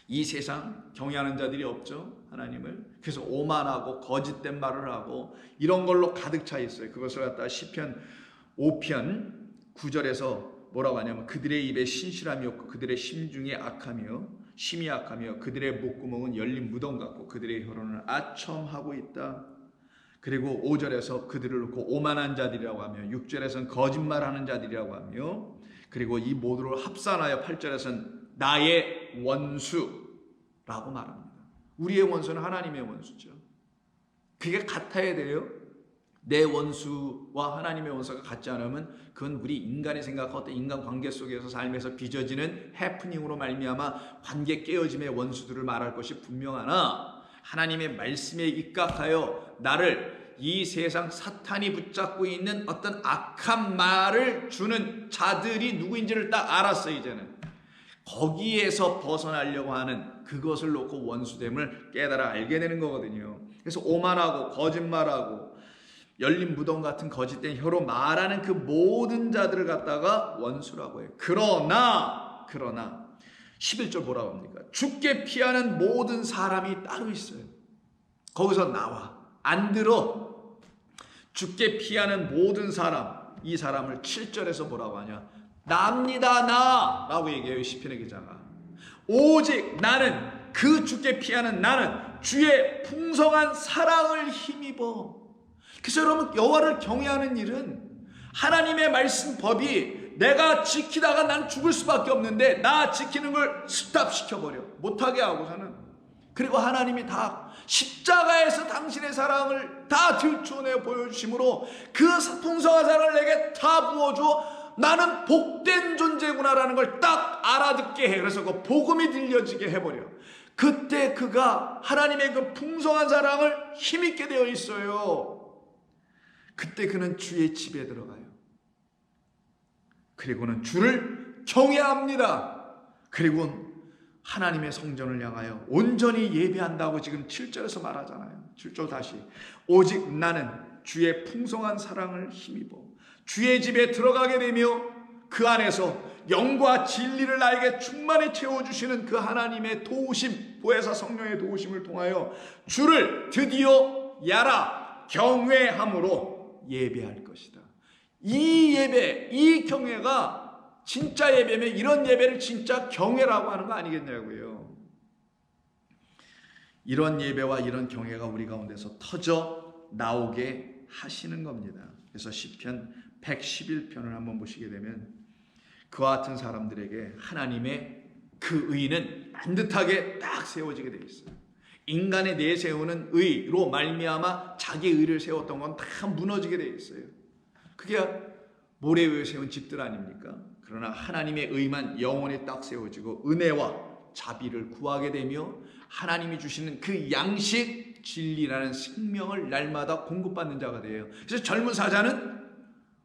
이 세상 경외하는 자들이 없죠, 하나님을. 그래서 오만하고 거짓된 말을 하고 이런 걸로 가득 차 있어요. 그것을 갖다가 시편 5편 9절에서 뭐라고 하냐면, 그들의 입에 신실함이 없고 그들의 심중에 심이 악하며 그들의 목구멍은 열린 무덤 같고 그들의 혀로는 아첨하고 있다. 그리고 5절에서 그들을 놓고 오만한 자들이라고 하며, 6절에서는 거짓말하는 자들이라고 하며, 그리고 이 모두를 합산하여 8절에서는 나의 원수라고 말합니다. 우리의 원수는 하나님의 원수죠. 그게 같아야 돼요. 내 원수와 하나님의 원수가 같지 않으면 그건 우리 인간이 생각하고 어떤 인간관계 속에서 삶에서 빚어지는 해프닝으로 말미암아 관계 깨어짐의 원수들을 말할 것이 분명하나, 하나님의 말씀에 입각하여 나를 이 세상 사탄이 붙잡고 있는 어떤 악한 말을 주는 자들이 누구인지를 딱 알았어. 이제는 거기에서 벗어나려고 하는 그것을 놓고 원수됨을 깨달아 알게 되는 거거든요. 그래서 오만하고 거짓말하고 열린 무덤 같은 거짓된 혀로 말하는 그 모든 자들을 갖다가 원수라고 해요. 그러나 11절 뭐라고 합니까? 주께 피하는 모든 사람이 따로 있어요. 거기서 나와. 안 들어. 주께 피하는 모든 사람, 이 사람을 7절에서 뭐라고 하냐? 납니다, 나! 라고 얘기해요, 시편의 기자가. 오직 나는, 그 주께 피하는 나는 주의 풍성한 사랑을 힘입어. 그래서 여러분, 여호와를 경외하는 일은 하나님의 말씀 법이 내가 지키다가 난 죽을 수밖에 없는데 나 지키는 걸 스탑시켜버려. 못하게 하고서는. 그리고 하나님이 다 십자가에서 당신의 사랑을 다 들춰내 보여주심으로 그 풍성한 사랑을 내게 다 부어줘. 나는 복된 존재구나라는 걸 딱 알아듣게 해. 그래서 그 복음이 들려지게 해버려. 그때 그가 하나님의 그 풍성한 사랑을 힘있게 되어 있어요. 그때 그는 주의 집에 들어가요. 그리고는 주를 경외합니다. 그리고 하나님의 성전을 향하여 온전히 예배한다고 지금 7절에서 말하잖아요. 7절 다시. 오직 나는 주의 풍성한 사랑을 힘입어 주의 집에 들어가게 되며 그 안에서 영과 진리를 나에게 충만히 채워주시는 그 하나님의 도우심, 보혜사 성령의 도우심을 통하여 주를 드디어 경외함으로 예배할 것이다. 이 예배, 이 경외가 진짜 예배면 이런 예배를 진짜 경외라고 하는 거 아니겠냐고요. 이런 예배와 이런 경외가 우리 가운데서 터져 나오게 하시는 겁니다. 그래서 시편 111편을 한번 보시게 되면 그와 같은 사람들에게 하나님의 그 의는 반듯하게 딱 세워지게 되어 있어요. 인간의 내세우는 의로 말미암아 자기 의를 세웠던 건 다 무너지게 되어 있어요. 그게 모래 위에 세운 집들 아닙니까? 그러나 하나님의 의만 영원히 딱 세워지고 은혜와 자비를 구하게 되며 하나님이 주시는 그 양식 진리라는 생명을 날마다 공급받는 자가 돼요. 그래서 젊은 사자는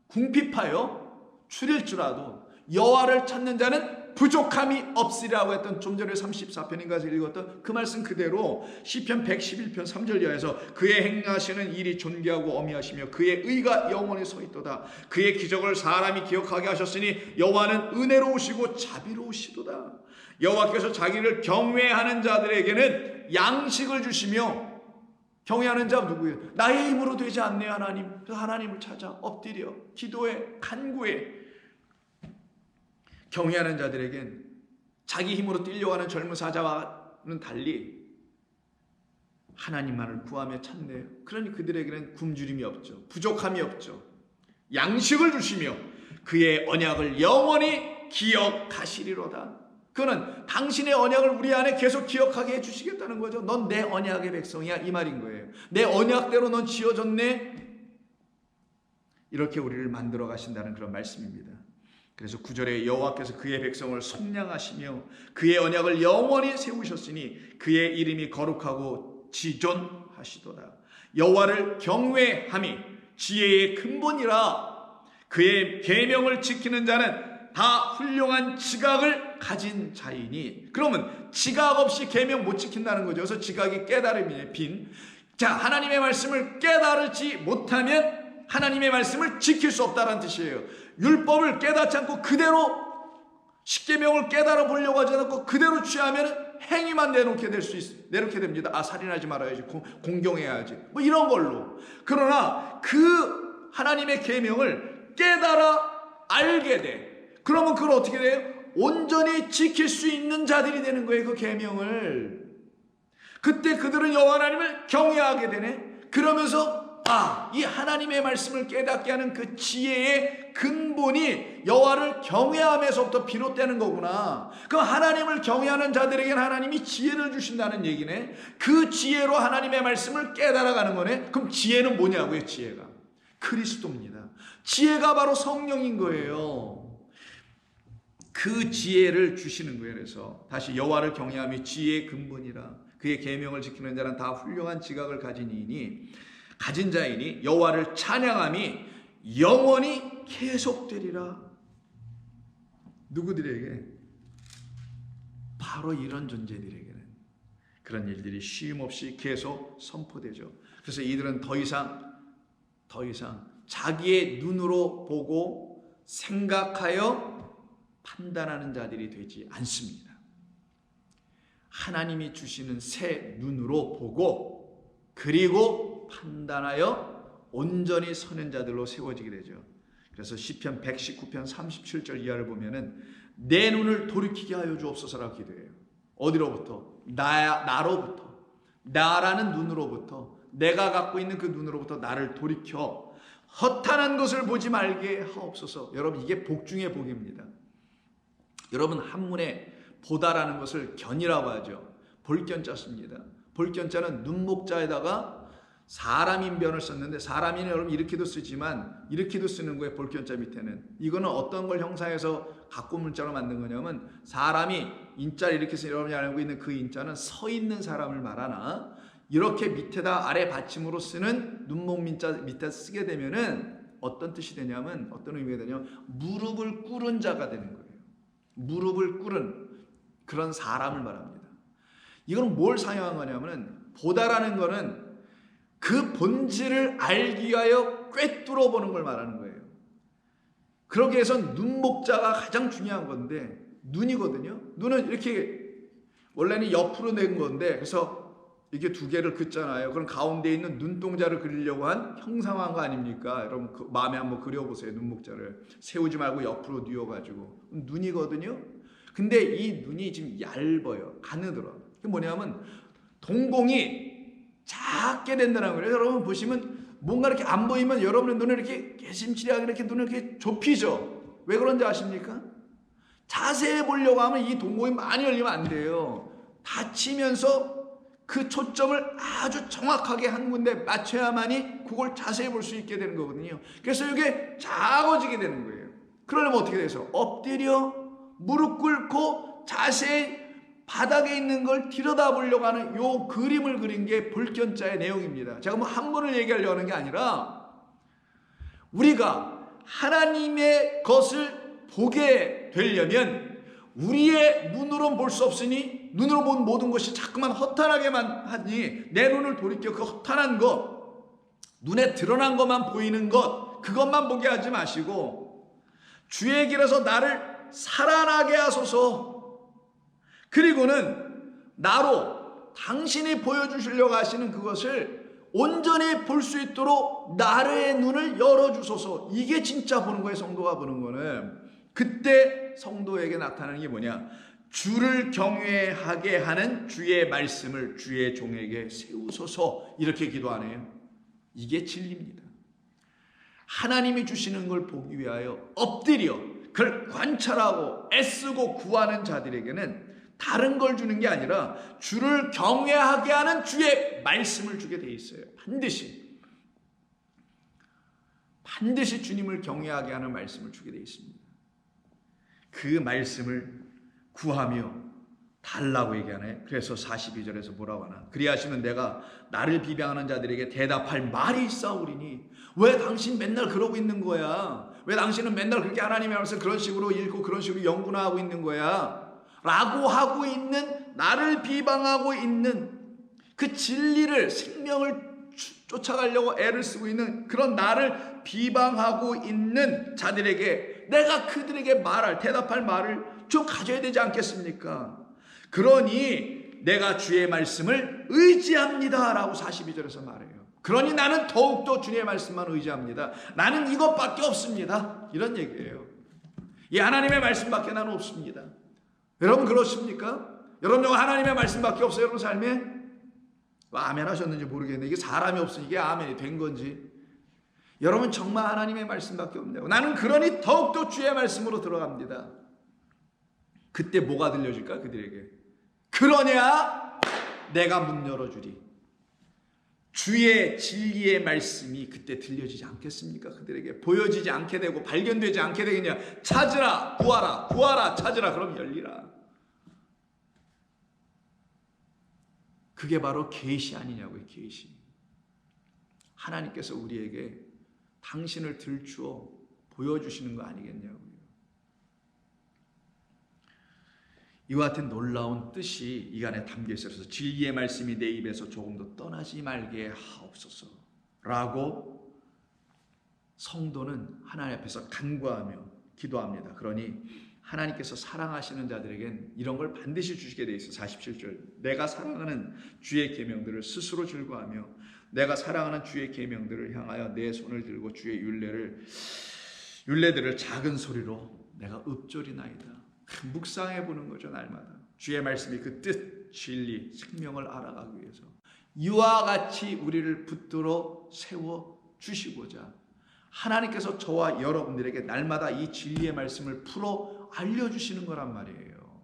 궁핍하여 추릴 줄 알아도 여호와를 찾는 자는 부족함이 없으리라고 했던 좀 전에 34편인가에서 읽었던 그 말씀 그대로 시편 111편 3절 이하에서 그의 행하시는 일이 존귀하고 어미하시며 그의 의가 영원히 서 있도다. 그의 기적을 사람이 기억하게 하셨으니 여호와는 은혜로우시고 자비로우시도다. 여호와께서 자기를 경외하는 자들에게는 양식을 주시며, 경외하는 자 누구예요? 나의 힘으로 되지 않네요 하나님. 그래서 하나님을 찾아 엎드려 기도해 간구해. 경외하는 자들에겐 자기 힘으로 뛰려고 하는 젊은 사자와는 달리 하나님만을 구하며 찾네요. 그러니 그들에게는 굶주림이 없죠. 부족함이 없죠. 양식을 주시며 그의 언약을 영원히 기억하시리로다. 그거는 당신의 언약을 우리 안에 계속 기억하게 해주시겠다는 거죠. 넌 내 언약의 백성이야, 이 말인 거예요. 내 언약대로 넌 지어졌네. 이렇게 우리를 만들어 가신다는 그런 말씀입니다. 그래서 9절에 여호와께서 그의 백성을 속량하시며 그의 언약을 영원히 세우셨으니 그의 이름이 거룩하고 지존하시도다. 여호와를 경외함이 지혜의 근본이라. 그의 계명을 지키는 자는 다 훌륭한 지각을 가진 자이니. 그러면 지각 없이 계명 못 지킨다는 거죠. 그래서 지각이 깨달음이에요. 자, 하나님의 말씀을 깨달지 못하면 하나님의 말씀을 지킬 수 없다는 뜻이에요. 율법을 깨닫지 않고 그대로 십계명을 깨달아 보려고 하지 않고 그대로 취하면 행위만 내놓게 됩니다. 아, 살인하지 말아야지, 공경해야지, 뭐 이런 걸로. 그러나 그 하나님의 계명을 깨달아 알게 돼. 그러면 그걸 어떻게 돼요? 온전히 지킬 수 있는 자들이 되는 거예요. 그 계명을. 그때 그들은 여호와 하나님을 경외하게 되네. 그러면서 이 하나님의 말씀을 깨닫게 하는 그 지혜의 근본이 여호와를 경외함에서부터 비롯되는 거구나. 그럼 하나님을 경외하는 자들에게는 하나님이 지혜를 주신다는 얘기네. 그 지혜로 하나님의 말씀을 깨달아가는 거네. 그럼 지혜는 뭐냐고요? 지혜가 그리스도입니다. 지혜가 바로 성령인 거예요. 그 지혜를 주시는 거예요. 그래서 다시 여호와를 경외함이 지혜의 근본이라. 그의 계명을 지키는 자는 다 훌륭한 지각을 가진 자이니 여호와를 찬양함이 영원히 계속되리라. 누구들에게? 바로 이런 존재들에게는 그런 일들이 쉼없이 계속 선포되죠. 그래서 이들은 더 이상 자기의 눈으로 보고 생각하여 판단하는 자들이 되지 않습니다. 하나님이 주시는 새 눈으로 보고 그리고 판단하여 온전히 서는 자들로 세워지게 되죠. 그래서 시편 119편 37절 이하를 보면은 내 눈을 돌이키게 하여 주옵소서라고 기도해요. 어디로부터? 나로부터. 나라는 눈으로부터, 내가 갖고 있는 그 눈으로부터 나를 돌이켜 허탄한 것을 보지 말게 하옵소서. 여러분, 이게 복 중의 복입니다. 여러분, 한문에 보다라는 것을 견이라고 하죠. 볼견자 씁니다. 볼견자는 눈목자에다가 사람인변을 썼는데, 사람인은 여러분 이렇게도 쓰지만 이렇게도 쓰는 거예요. 볼견자 밑에는. 이거는 어떤 걸 형상해서 갖고 문자로 만든 거냐면, 사람이 인자를 이렇게 해서 여러분이 알고 있는 그 인자는 서 있는 사람을 말하나, 이렇게 밑에다 아래 받침으로 쓰는 눈목민자 밑에 쓰게 되면은 어떤 뜻이 되냐면, 어떤 의미가 되냐면 무릎을 꿇은 자가 되는 거예요. 무릎을 꿇은 그런 사람을 말합니다. 이건 뭘 상징한 거냐면, 보다라는 거는 그 본질을 알기 위하여 꿰뚫어 보는 걸 말하는 거예요. 그러기 위해서 눈목자가 가장 중요한 건데, 눈이거든요. 눈은 이렇게 원래는 옆으로 낸 건데, 그래서 이게 두 개를 긋잖아요. 그럼 가운데 있는 눈동자를 그리려고 한 형상화한 거 아닙니까? 여러분 그 마음에 한번 그려보세요. 눈목자를 세우지 말고 옆으로 뉘어가지고. 눈이거든요. 근데 이 눈이 지금 얇아요. 가느들어. 그게 뭐냐면 동공이 작게 된다는 거예요. 여러분 보시면 뭔가 이렇게 안 보이면 여러분의 눈을 이렇게 개심치레하게 이렇게 눈을 이렇게 좁히죠. 왜 그런지 아십니까? 자세히 보려고 하면 이 동공이 많이 열리면 안 돼요. 다치면서 그 초점을 아주 정확하게 한 군데 맞춰야만이 그걸 자세히 볼 수 있게 되는 거거든요. 그래서 이게 작아지게 되는 거예요. 그러려면 어떻게 돼서 엎드려 무릎 꿇고 자세히 바닥에 있는 걸 들여다보려고 하는 요 그림을 그린 게 볼견자의 내용입니다. 제가 뭐 한문을 얘기하려고 하는 게 아니라, 우리가 하나님의 것을 보게 되려면 우리의 눈으로는 볼 수 없으니, 눈으로 본 모든 것이 자꾸만 허탄하게만 하니 내 눈을 돌이켜 그 허탄한 것, 눈에 드러난 것만 보이는 것, 그것만 보게 하지 마시고 주의 길에서 나를 살아나게 하소서. 그리고는 나로 당신이 보여주시려고 하시는 그것을 온전히 볼 수 있도록 나의 눈을 열어주소서. 이게 진짜 보는 거예요. 성도가 보는 거는. 그때 성도에게 나타나는 게 뭐냐? 주를 경외하게 하는 주의 말씀을 주의 종에게 세우소서. 이렇게 기도하네요. 이게 진리입니다. 하나님이 주시는 걸 보기 위하여 엎드려 그걸 관찰하고 애쓰고 구하는 자들에게는 다른 걸 주는 게 아니라 주를 경외하게 하는 주의 말씀을 주게 돼 있어요. 반드시 주님을 경외하게 하는 말씀을 주게 돼 있습니다. 그 말씀을 구하며 달라고 얘기하네. 그래서 42절에서 뭐라고 하나? 그리하시면 내가 나를 비방하는 자들에게 대답할 말이 있사오리니 왜 당신 맨날 그러고 있는 거야? 왜 당신은 맨날 그렇게 하나님의 말씀을 그런 식으로 읽고 그런 식으로 연구나 하고 있는 거야? 라고 하고 있는, 나를 비방하고 있는 그 진리를, 생명을 쫓아가려고 애를 쓰고 있는 그런 나를 비방하고 있는 자들에게 내가 그들에게 대답할 말을 좀 가져야 되지 않겠습니까? 그러니 내가 주의 말씀을 의지합니다 라고 42절에서 말해요. 그러니 나는 더욱더 주님의 말씀만 의지합니다. 나는 이것밖에 없습니다. 이런 얘기예요. 이 하나님의 말씀밖에 나는 없습니다. 여러분 그렇습니까? 여러분 하나님의 말씀밖에 없어요? 여러분 삶에? 아멘 하셨는지 모르겠는데 이게 사람이 없으니 이게 아멘이 된 건지. 여러분 정말 하나님의 말씀밖에 없냐고. 나는 그러니 더욱더 주의 말씀으로 들어갑니다. 그때 뭐가 들려줄까 그들에게? 그러냐 내가 문 열어주리. 주의 진리의 말씀이 그때 들려지지 않겠습니까? 그들에게 보여지지 않게 되고 발견되지 않게 되겠냐. 찾으라 구하라, 구하라 찾으라, 그럼 열리라. 그게 바로 계시 아니냐고요. 계시. 하나님께서 우리에게 당신을 들추어 보여주시는 거 아니겠냐고요. 이와 같은 놀라운 뜻이 이 안에 담겨 있어서 진리의 말씀이 내 입에서 조금도 떠나지 말게 하옵소서 라고 성도는 하나님 앞에서 간구하며 기도합니다. 그러니 하나님께서 사랑하시는 자들에겐 이런 걸 반드시 주시게 돼 있어요. 47절 내가 사랑하는 주의 계명들을 스스로 즐거워하며 내가 사랑하는 주의 계명들을 향하여 내 손을 들고 주의 율례들을 작은 소리로 내가 읊조리나이다. 묵상해 보는 거죠. 날마다 주의 말씀이 그 뜻, 진리, 생명을 알아가기 위해서 이와 같이 우리를 붙들어 세워 주시고자 하나님께서 저와 여러분들에게 날마다 이 진리의 말씀을 풀어 알려주시는 거란 말이에요.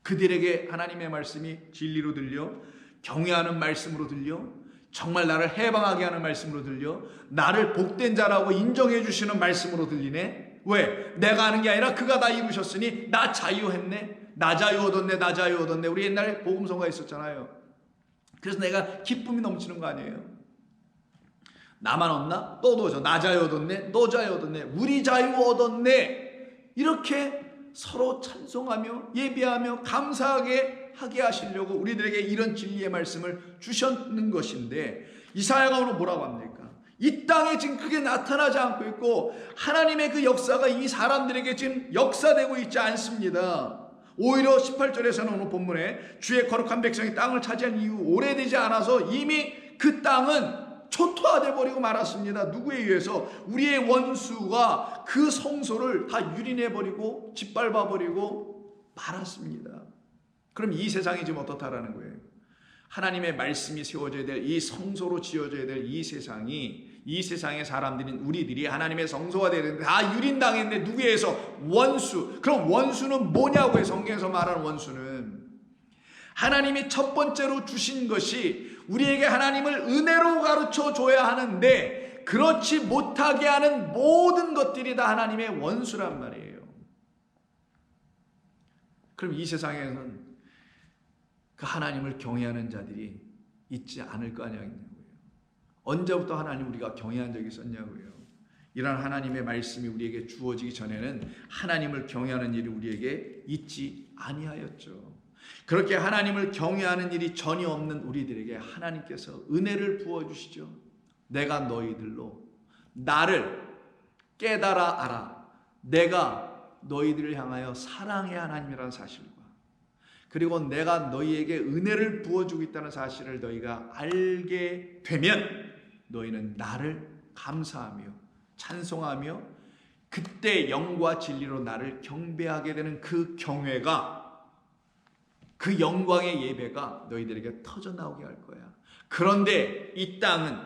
그들에게 하나님의 말씀이 진리로 들려, 경외하는 말씀으로 들려, 정말 나를 해방하게 하는 말씀으로 들려, 나를 복된 자라고 인정해 주시는 말씀으로 들리네. 왜? 내가 하는 게 아니라 그가 다 이루셨으니 나 자유했네. 나 자유 얻었네. 나 자유 얻었네. 우리 옛날에 복음서가 있었잖아요. 그래서 내가 기쁨이 넘치는 거 아니에요. 나만 얻나? 너도 얻어. 나 자유 얻었네. 너 자유 얻었네. 우리 자유 얻었네. 이렇게 서로 찬송하며 예배하며 감사하게 하게 하시려고 우리들에게 이런 진리의 말씀을 주셨는 것인데 이사야가 오늘 뭐라고 합니까? 이 땅에 지금 그게 나타나지 않고 있고 하나님의 그 역사가 이 사람들에게 지금 역사되고 있지 않습니다. 오히려 18절에서는 오늘 본문에 주의 거룩한 백성이 땅을 차지한 이후 오래되지 않아서 이미 그 땅은 초토화돼 버리고 말았습니다. 누구에 의해서? 우리의 원수가 그 성소를 다 유린해 버리고 짓밟아 버리고 말았습니다. 그럼 이 세상이 지금 어떻다라는 거예요? 하나님의 말씀이 세워져야 될 이 성소로 지어져야 될 이 세상이, 이 세상의 사람들인 우리들이 하나님의 성소가 되는데 다 유린당했는데 누구에 의해서? 원수. 그럼 원수는 뭐냐고요? 성경에서 말하는 원수는 하나님이 첫 번째로 주신 것이 우리에게 하나님을 은혜로 가르쳐 줘야 하는데 그렇지 못하게 하는 모든 것들이 다 하나님의 원수란 말이에요. 그럼 이 세상에는 그 하나님을 경외하는 자들이 있지 않을 거 아니냐고요. 언제부터 하나님 우리가 경외한 적이 있었냐고요. 이런 하나님의 말씀이 우리에게 주어지기 전에는 하나님을 경외하는 일이 우리에게 있지 아니하였죠. 그렇게 하나님을 경외하는 일이 전혀 없는 우리들에게 하나님께서 은혜를 부어주시죠. 내가 너희들로 나를 깨달아 알아. 내가 너희들을 향하여 사랑의 하나님이라는 사실과 그리고 내가 너희에게 은혜를 부어주고 있다는 사실을 너희가 알게 되면 너희는 나를 감사하며 찬송하며 그때 영과 진리로 나를 경배하게 되는 그 경외가, 그 영광의 예배가 너희들에게 터져나오게 할 거야. 그런데 이 땅은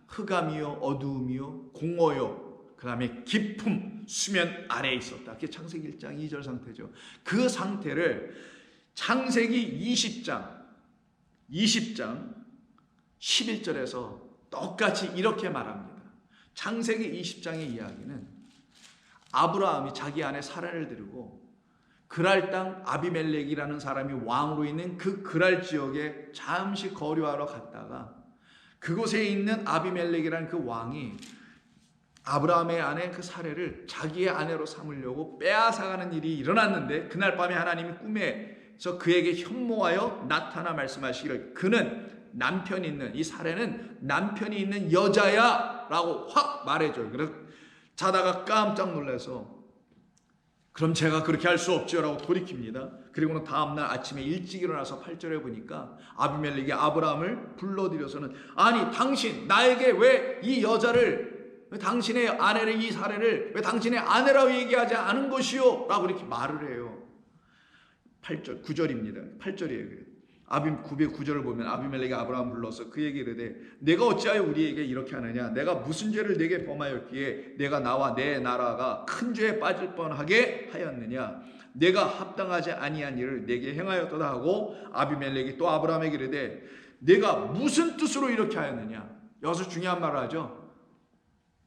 흑암이요 어두움이요 공허요 그 다음에 깊음, 수면 아래에 있었다. 그게 창세기 1장 2절 상태죠. 그 상태를 창세기 20장 11절에서 똑같이 이렇게 말합니다. 창세기 20장의 이야기는 아브라함이 자기 아내 사라를 데리고 그랄 땅 아비멜렉이라는 사람이 왕으로 있는 그 그랄 지역에 잠시 거류하러 갔다가 그곳에 있는 아비멜렉이라는 그 왕이 아브라함의 아내 그 사라를 자기의 아내로 삼으려고 빼앗아가는 일이 일어났는데, 그날 밤에 하나님이 꿈에서 그에게 현몽하여 나타나 말씀하시기를 그는 남편이 있는, 이 사라는 남편이 있는 여자야 라고 확 말해줘요. 그래서 자다가 깜짝 놀라서 그럼 제가 그렇게 할 수 없죠 라고 돌이킵니다. 그리고는 다음날 아침에 일찍 일어나서 8절에 보니까 아비멜렉이 아브라함을 불러들여서는, 아니 당신 나에게 왜 이 여자를, 왜 당신의 아내를, 이 사례를 왜 당신의 아내라고 얘기하지 않은 것이요 라고 이렇게 말을 해요. 8절 9절입니다. 8절이에요. 909절을 보면 아비멜렉이 아브라함 불러서 그에게 이르되 내가 어찌하여 우리에게 이렇게 하느냐, 내가 무슨 죄를 내게 범하였기에 내가 나와 내 나라가 큰 죄에 빠질 뻔하게 하였느냐, 내가 합당하지 아니한 일을 내게 행하였도다 하고, 아비멜렉이 또 아브라함에게 이르되 내가 무슨 뜻으로 이렇게 하였느냐. 여기서 중요한 말을 하죠.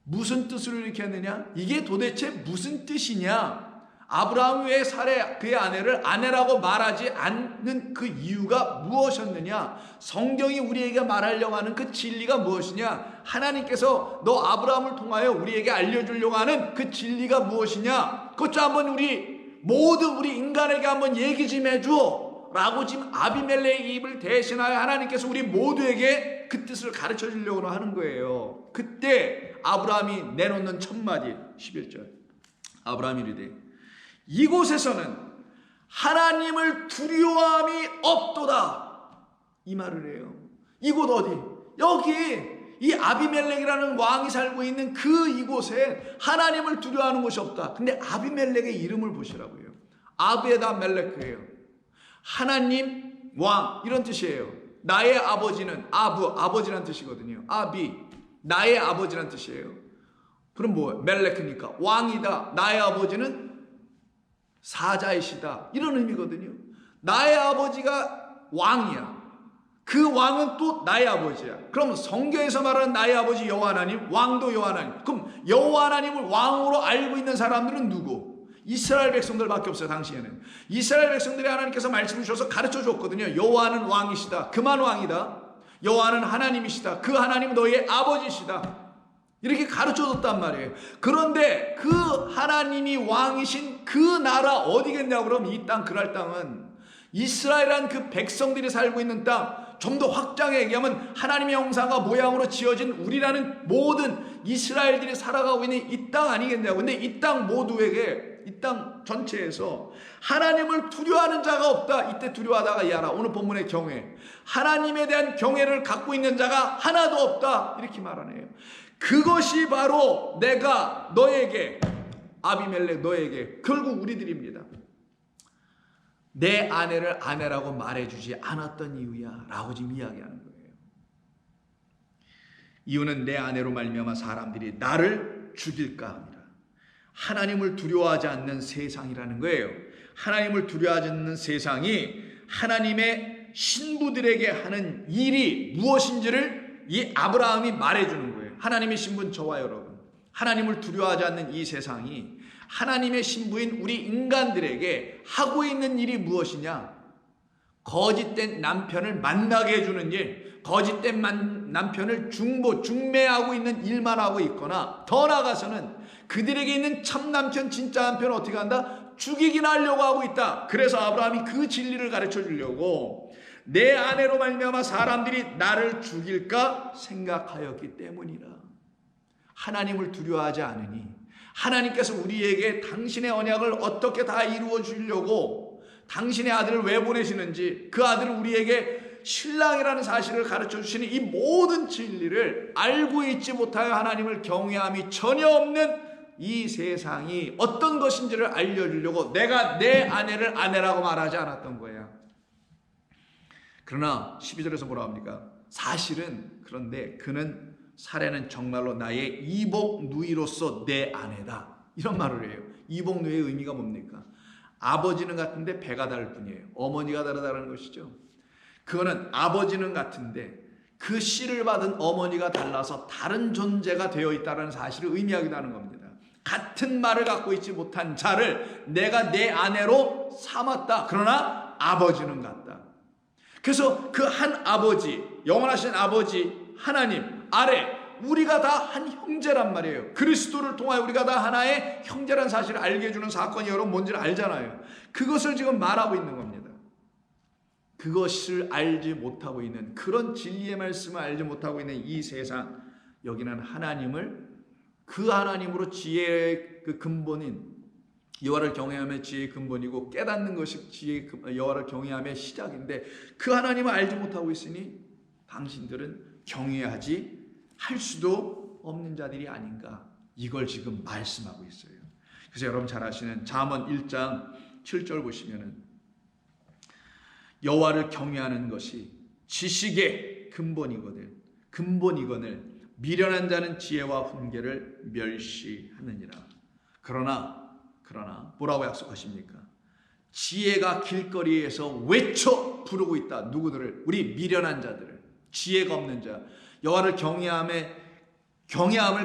무슨 뜻으로 이렇게 했느냐, 이게 도대체 무슨 뜻이냐. 아브라함이 왜 사레 그의 아내를 아내라고 말하지 않는 그 이유가 무엇이었느냐, 성경이 우리에게 말하려고 하는 그 진리가 무엇이냐, 하나님께서 너 아브라함을 통하여 우리에게 알려주려고 하는 그 진리가 무엇이냐, 그것 좀 한번 우리 인간에게 한번 얘기 좀 해줘 라고 지금 아비멜렉의 입을 대신하여 하나님께서 우리 모두에게 그 뜻을 가르쳐 주려고 하는 거예요. 그때 아브라함이 내놓는 첫 마디 11절, 아브라함이 이르되 이곳에서는 하나님을 두려워함이 없도다, 이 말을 해요. 이곳 어디? 여기 이 아비멜렉이라는 왕이 살고 있는 그 이곳에 하나님을 두려워하는 것이 없다. 근데 아비멜렉의 이름을 보시라고요. 아베다멜렉이에요. 하나님 왕 이런 뜻이에요. 나의 아버지는 아버지란 뜻이거든요. 아비 나의 아버지란 뜻이에요. 그럼 뭐예요? 멜렉이니까 왕이다. 나의 아버지는 사자이시다 이런 의미거든요. 나의 아버지가 왕이야. 그 왕은 또 나의 아버지야. 그럼 성경에서 말하는 나의 아버지 여호와 하나님, 왕도 여호와 하나님. 그럼 여호와 하나님을 왕으로 알고 있는 사람들은 누구? 이스라엘 백성들밖에 없어요. 당시에는 이스라엘 백성들이 하나님께서 말씀을 주셔서 가르쳐 줬거든요. 여호와는 왕이시다. 그만 왕이다. 여호와는 하나님이시다. 그 하나님은 너희의 아버지시다. 이렇게 가르쳐줬단 말이에요. 그런데 그 하나님이 왕이신 그 나라 어디겠냐고. 그럼 이 땅 그랄 땅은 이스라엘이란 그 백성들이 살고 있는 땅, 좀 더 확장해 얘기하면 하나님의 형상과 모양으로 지어진 우리라는 모든 이스라엘들이 살아가고 있는 이 땅 아니겠냐고. 근데 이 땅 모두에게, 이 땅 전체에서 하나님을 두려워하는 자가 없다. 이때 두려워하다가 이 알아. 오늘 본문의 경외, 하나님에 대한 경외를 갖고 있는 자가 하나도 없다 이렇게 말하네요. 그것이 바로 내가 너에게, 아비멜렉 너에게, 결국 우리들입니다. 내 아내를 아내라고 말해주지 않았던 이유야 라고 지금 이야기하는 거예요. 이유는 내 아내로 말미암아 사람들이 나를 죽일까 합니다. 하나님을 두려워하지 않는 세상이라는 거예요. 하나님을 두려워하지 않는 세상이 하나님의 신부들에게 하는 일이 무엇인지를 이 아브라함이 말해주는 거예요. 하나님의 신부는 저와 여러분, 하나님을 두려워하지 않는 이 세상이 하나님의 신부인 우리 인간들에게 하고 있는 일이 무엇이냐? 거짓된 남편을 만나게 해주는 일, 거짓된 남편을 중매하고 있는 일만 하고 있거나, 더 나아가서는 그들에게 있는 참 남편, 진짜 남편을 어떻게 한다? 죽이긴 하려고 하고 있다. 그래서 아브라함이 그 진리를 가르쳐 주려고 내 아내로 말미암아 사람들이 나를 죽일까 생각하였기 때문이라. 하나님을 두려워하지 않으니 하나님께서 우리에게 당신의 언약을 어떻게 다 이루어 주려고 당신의 아들을 왜 보내시는지, 그 아들을 우리에게 신랑이라는 사실을 가르쳐 주시는 이 모든 진리를 알고 있지 못하여 하나님을 경외함이 전혀 없는 이 세상이 어떤 것인지를 알려주려고 내가 내 아내를 아내라고 말하지 않았던 거야. 그러나 12절에서 뭐라 합니까? 사실은 그런데 그는 사례는 정말로 나의 이복 누이로서 내 아내다. 이런 말을 해요. 이복 누이의 의미가 뭡니까? 아버지는 같은데 배가 다를 뿐이에요. 어머니가 다르다는 것이죠. 그거는 아버지는 같은데 그 씨를 받은 어머니가 달라서 다른 존재가 되어 있다는 사실을 의미하기도 하는 겁니다. 같은 말을 갖고 있지 못한 자를 내가 내 아내로 삼았다. 그러나 아버지는 같다. 그래서 그 한 아버지, 영원하신 아버지 하나님 아래 우리가 다 한 형제란 말이에요. 그리스도를 통하여 우리가 다 하나의 형제란 사실을 알게 해주는 사건이 여러분 뭔지를 알잖아요. 그것을 지금 말하고 있는 겁니다. 그것을 알지 못하고 있는, 그런 진리의 말씀을 알지 못하고 있는 이 세상, 여기는 하나님을 그 하나님으로 지혜의 그 근본인, 여호와를 경외함의 지혜의 근본이고 깨닫는 것이 여호와를 경외함의 시작인데, 그 하나님을 알지 못하고 있으니 당신들은 경외하지 할 수도 없는 자들이 아닌가, 이걸 지금 말씀하고 있어요. 그래서 여러분 잘 아시는 잠언 1장 7절 보시면은 여호와를 경외하는 것이 지식의 근본이거늘 미련한 자는 지혜와 훈계를 멸시하느니라. 그러나 뭐라고 약속하십니까? 지혜가 길거리에서 외쳐 부르고 있다. 누구들을? 우리 미련한 자들을, 지혜가 없는 자, 여호와를 경외함을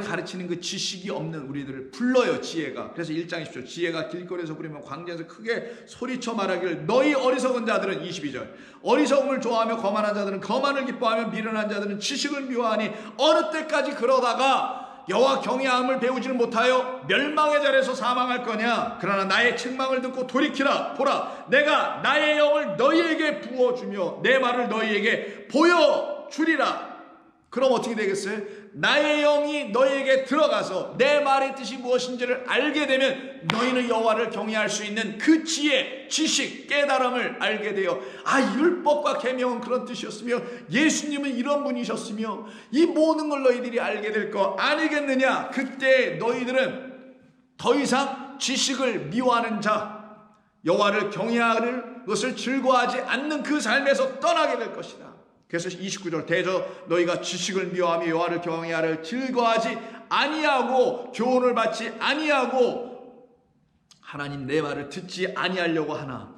가르치는 그 지식이 없는 우리들을 불러요. 지혜가. 그래서 1장 20절 지혜가 길거리에서 부르면 광야에서 크게 소리쳐 말하기를 너희 어리석은 자들은, 22절 어리석음을 좋아하며 거만한 자들은 거만을 기뻐하며 미련한 자들은 지식을 미워하니 어느 때까지 그러다가 여호와 경외함을 배우지는 못하여 멸망의 자리에서 사망할 거냐. 그러나 나의 책망을 듣고 돌이키라. 보라, 내가 나의 영을 너희에게 부어주며 내 말을 너희에게 보여주리라. 그럼 어떻게 되겠어요? 나의 영이 너희에게 들어가서 내 말의 뜻이 무엇인지를 알게 되면 너희는 여호와를 경외할 수 있는 그 지혜, 지식, 깨달음을 알게 되어, 율법과 계명은 그런 뜻이었으며 예수님은 이런 분이셨으며 이 모든 걸 너희들이 알게 될 거 아니겠느냐. 그때 너희들은 더 이상 지식을 미워하는 자, 여호와를 경외하는 것을 즐거워하지 않는 그 삶에서 떠나게 될 것이다. 그래서 29절 대저 너희가 지식을 미워하며 여호와를 경외하를 즐거워하지 아니하고 교훈을 받지 아니하고 하나님 내 말을 듣지 아니하려고 하나.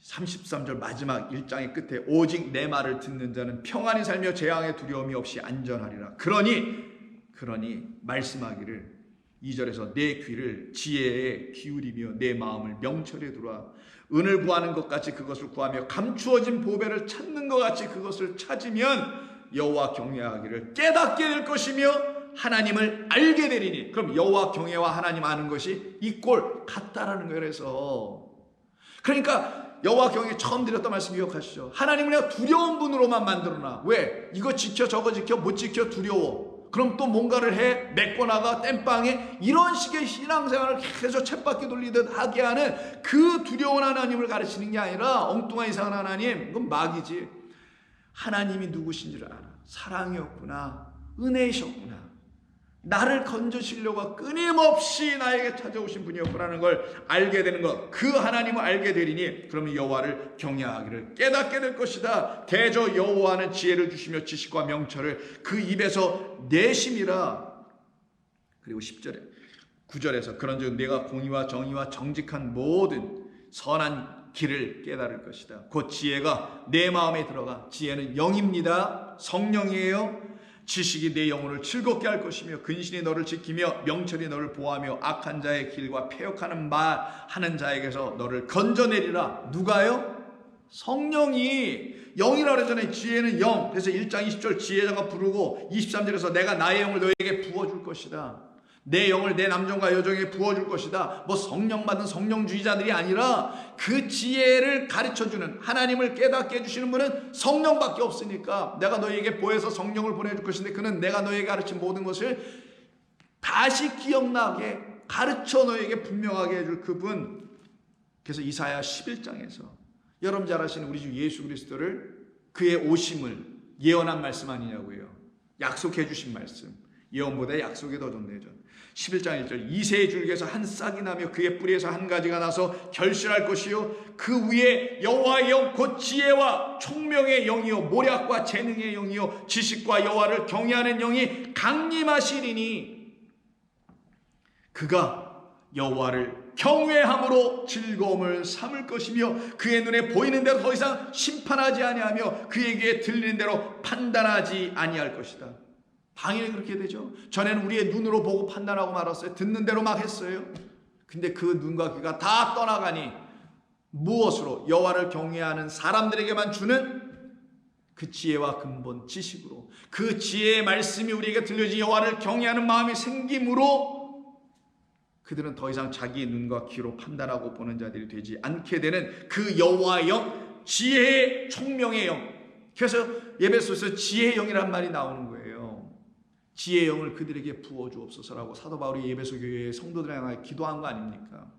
33절 마지막 1장의 끝에 오직 내 말을 듣는 자는 평안히 살며 재앙의 두려움이 없이 안전하리라. 그러니 말씀하기를 2절에서 내 귀를 지혜에 기울이며 내 마음을 명철에 두라. 은을 구하는 것 같이 그것을 구하며 감추어진 보배를 찾는 것 같이 그것을 찾으면 여호와 경외하기를 깨닫게 될 것이며 하나님을 알게 되리니. 그럼 여호와 경외와 하나님 아는 것이 이 꼴 같다라는 거예요. 그러니까 여호와 경외 처음 드렸던 말씀 기억하시죠? 하나님을 내가 두려운 분으로만 만들어놔. 왜? 이거 지켜 저거 지켜 못 지켜 두려워. 그럼 또 뭔가를 해 메꿔나가 땜빵에, 이런 식의 신앙생활을 계속 쳇바퀴 돌리듯 하게 하는 그 두려운 하나님을 가르치는 게 아니라 엉뚱한 이상한 하나님, 그건 마귀지. 하나님이 누구신지를 알아. 사랑이었구나, 은혜이셨구나, 나를 건져주시려고 끊임없이 나에게 찾아오신 분이었구나라는 걸 알게 되는 것, 그 하나님을 알게 되리니 그러면 여호와를 경외하기를 깨닫게 될 것이다. 대저 여호와는 지혜를 주시며 지식과 명철을 그 입에서 내심이라. 그리고 10절에 9절에서 그런즉 내가 공의와 정의와 정직한 모든 선한 길을 깨달을 것이다. 곧 지혜가 내 마음에 들어가. 지혜는 영입니다. 성령이에요. 지식이 내 영혼을 즐겁게 할 것이며 근신이 너를 지키며 명철이 너를 보호하며 악한 자의 길과 패역하는 말 하는 자에게서 너를 건져내리라. 누가요? 성령이. 영이라 그랬잖아요. 지혜는 영. 그래서 1장 20절 지혜자가 부르고 23절에서 내가 나의 영을 너에게 부어줄 것이다. 내 영을 내 남종과 여종에게 부어줄 것이다. 뭐 성령 받은 성령주의자들이 아니라 그 지혜를 가르쳐주는, 하나님을 깨닫게 해주시는 분은 성령밖에 없으니까 내가 너희에게 보혜서 성령을 보내줄 것인데 그는 내가 너희에게 가르친 모든 것을 다시 기억나게 가르쳐 너희에게 분명하게 해줄 그분. 그래서 이사야 11장에서 여러분 잘 아시는 우리 주 예수 그리스도를, 그의 오심을 예언한 말씀 아니냐고요. 약속해 주신 말씀. 예언보다 약속이 더 좋네요. 11장 1절 이새의 줄기에서 한 싹이 나며 그의 뿌리에서 한 가지가 나서 결실할 것이요 그 위에 여호와의 영 곧 지혜와 총명의 영이요 모략과 재능의 영이요 지식과 여호와를 경외하는 영이 강림하시리니 그가 여호와를 경외함으로 즐거움을 삼을 것이며 그의 눈에 보이는 대로 더 이상 심판하지 아니하며 그에게 들리는 대로 판단하지 아니할 것이다. 당연히 그렇게 되죠. 전에는 우리의 눈으로 보고 판단하고 말았어요. 듣는 대로 막 했어요. 근데 그 눈과 귀가 다 떠나가니 무엇으로? 여호와를 경외하는 사람들에게만 주는 그 지혜와 근본 지식으로 그 지혜의 말씀이 우리에게 들려진 여호와를 경외하는 마음이 생김으로 그들은 더 이상 자기의 눈과 귀로 판단하고 보는 자들이 되지 않게 되는 그 여호와의 영, 지혜의 총명의 영. 그래서 에베소서에서 지혜의 영이란 말이 나오는 거예요. 지혜의 영을 그들에게 부어주옵소서라고 사도 바울이 에베소 교회의 성도들을 향하여 기도한 거 아닙니까?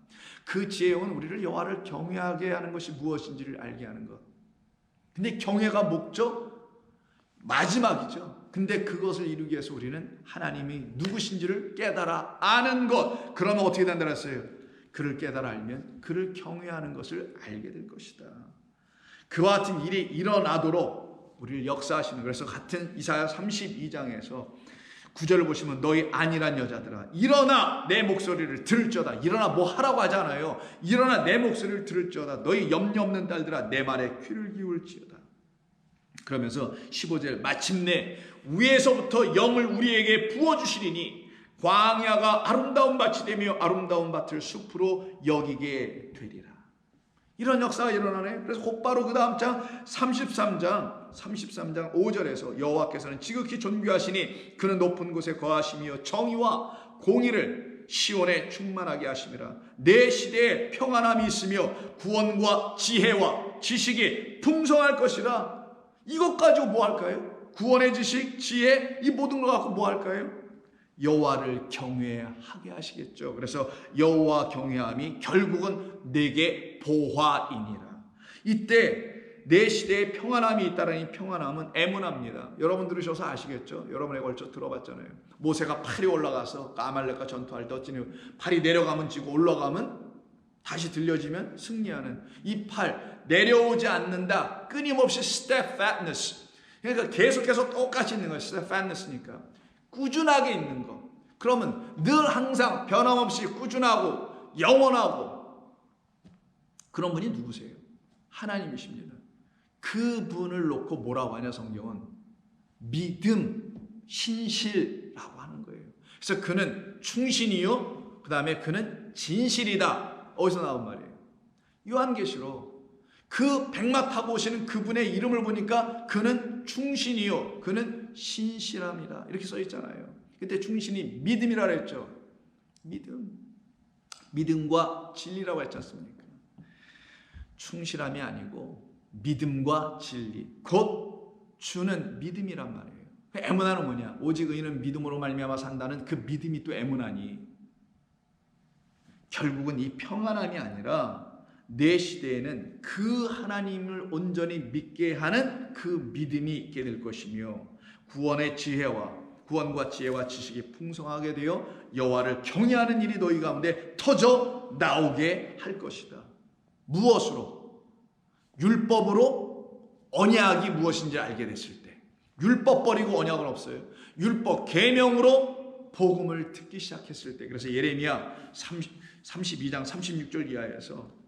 그 지혜의 영은 우리를 여호와를 경외하게 하는 것이 무엇인지를 알게 하는 것. 근데 경외가 목적? 마지막이죠. 근데 그것을 이루기 위해서 우리는 하나님이 누구신지를 깨달아 아는 것. 그러면 어떻게 된다고 했어요? 그를 깨달아 알면 그를 경외하는 것을 알게 될 것이다. 그와 같은 일이 일어나도록 우리를 역사하시는. 그래서 같은 이사야 32장에서 9절을 보시면 너희 안일한 여자들아 일어나 내 목소리를 들을지어다. 일어나 뭐 하라고 하잖아요. 일어나 내 목소리를 들을지어다. 너희 염려 없는 딸들아 내 말에 귀를 기울지어다. 그러면서 15절 마침내 위에서부터 영을 우리에게 부어주시리니 광야가 아름다운 밭이 되며 아름다운 밭을 숲으로 여기게 되리라. 이런 역사가 일어나네. 그래서 곧바로 그 다음 장 33장 5절에서 여호와께서는 지극히 존귀하시니 그는 높은 곳에 거하시며 정의와 공의를 시온에 충만하게 하심이라. 내 시대에 평안함이 있으며 구원과 지혜와 지식이 풍성할 것이라. 이것 가지고 뭐 할까요? 구원의 지식, 지혜, 이 모든 걸 갖고 뭐 할까요? 여호와를 경외하게 하시겠죠. 그래서 여호와 경외함이 결국은 내게 보화이니라. 이때 내 시대에 평안함이 있다는 이 평안함은 에므나입니다. 여러분 들으셔서 아시겠죠? 여러분에 걸쳐 들어봤잖아요. 모세가 팔이 올라가서 아말렉과 전투할 때 어찌니 팔이 내려가면 지고 올라가면 다시 들려지면 승리하는 이 팔 내려오지 않는다. 끊임없이 steadfastness. 그러니까 계속해서 똑같이 있는 거예요. steadfastness니까. 꾸준하게 있는 거. 그러면 늘 항상 변함없이 꾸준하고 영원하고 그런 분이 누구세요? 하나님이십니다. 그분을 놓고 뭐라고 하냐 성경은 믿음, 신실이라고 하는 거예요. 그래서 그는 충신이요 그 다음에 그는 진실이다. 어디서 나온 말이에요? 요한계시록 그 백마 타고 오시는 그분의 이름을 보니까 그는 충신이요 그는 신실함이다 이렇게 써 있잖아요. 그때 충신이 믿음이라 그랬죠. 믿음과 진리라고 했지 않습니까? 충실함이 아니고 믿음과 진리 곧 주는 믿음이란 말이에요. 에므나는 뭐냐? 오직 의인은 믿음으로 말미암아 산다는 그 믿음이 또 에므나니 결국은 이 평안함이 아니라 내 시대에는 그 하나님을 온전히 믿게 하는 그 믿음이 있게 될 것이며 구원과 지혜와 지식이 풍성하게 되어 여호와를 경외하는 일이 너희 가운데 터져 나오게 할 것이다. 무엇으로? 율법으로 언약이 무엇인지 알게 됐을 때. 율법 버리고 언약은 없어요. 율법 계명으로 복음을 듣기 시작했을 때. 그래서 예레미야 32장 36절 이하에서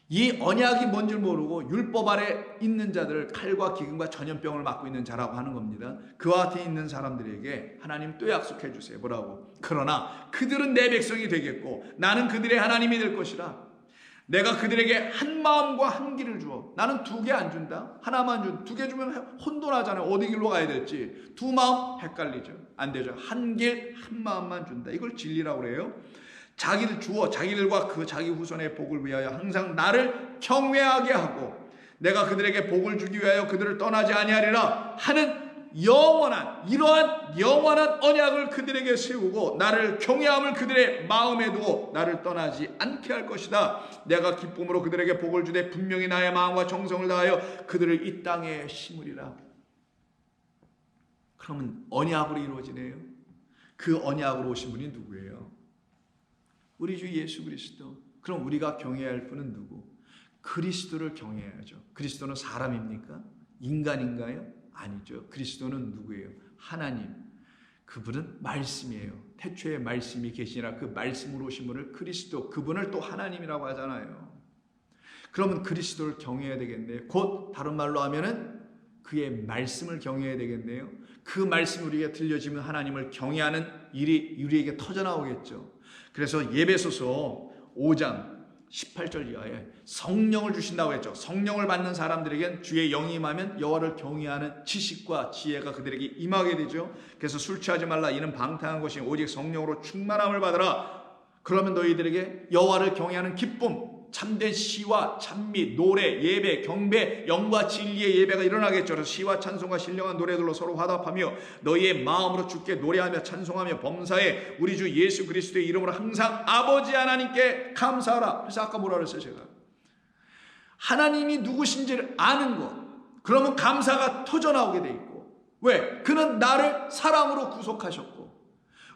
이 언약이 뭔지 모르고 율법 아래 있는 자들을 칼과 기근과 전염병을 맡고 있는 자라고 하는 겁니다. 그와 같이 있는 사람들에게 하나님 또 약속해 주세요. 뭐라고? 그러나 그들은 내 백성이 되겠고 나는 그들의 하나님이 될 것이라. 내가 그들에게 한 마음과 한 길을 주어. 나는 두 개 안 준다. 하나만 준. 두 개 주면 혼돈하잖아요. 어디 길로 가야 될지. 두 마음 헷갈리죠. 안 되죠. 한 길, 한 마음만 준다. 이걸 진리라고 그래요. 자기를 주어 자기들과 그 자기 후손의 복을 위하여 항상 나를 경외하게 하고 내가 그들에게 복을 주기 위하여 그들을 떠나지 아니하리라 하는 이러한 영원한 언약을 그들에게 세우고 나를 경외함을 그들의 마음에 두고 나를 떠나지 않게 할 것이다. 내가 기쁨으로 그들에게 복을 주되 분명히 나의 마음과 정성을 다하여 그들을 이 땅에 심으리라. 그러면 언약으로 이루어지네요. 그 언약으로 오신 분이 누구예요? 우리 주 예수 그리스도. 그럼 우리가 경외해야 할 분은 누구? 그리스도를 경외해야죠. 그리스도는 사람입니까? 인간인가요? 아니죠. 그리스도는 누구예요? 하나님. 그분은 말씀이에요. 태초에 말씀이 계시니라. 그 말씀으로 오신 분을 그리스도, 그분을 또 하나님이라고 하잖아요. 그러면 그리스도를 경외해야 되겠네요. 곧 다른 말로 하면은 그의 말씀을 경외해야 되겠네요. 그 말씀이 우리에게 들려지면 하나님을 경외하는 일이 우리에게 터져나오겠죠. 그래서 예배소서 5장 18절 이하에 성령을 주신다고 했죠. 성령을 받는 사람들에겐 주의 영이 임하면 여호와를 경외하는 지식과 지혜가 그들에게 임하게 되죠. 그래서 술 취하지 말라. 이는 방탕한 것이 오직 성령으로 충만함을 받으라. 그러면 너희들에게 여호와를 경외하는 기쁨, 참된 시와 찬미, 노래, 예배, 경배, 영과 진리의 예배가 일어나겠죠. 그래서 시와 찬송과 신령한 노래들로 서로 화답하며 너희의 마음으로 주께 노래하며 찬송하며 범사에 우리 주 예수 그리스도의 이름으로 항상 아버지 하나님께 감사하라. 그래서 아까 뭐라 그랬어요? 제가 하나님이 누구신지를 아는 것, 그러면 감사가 터져나오게 돼 있고, 왜? 그는 나를 사랑으로 구속하셨고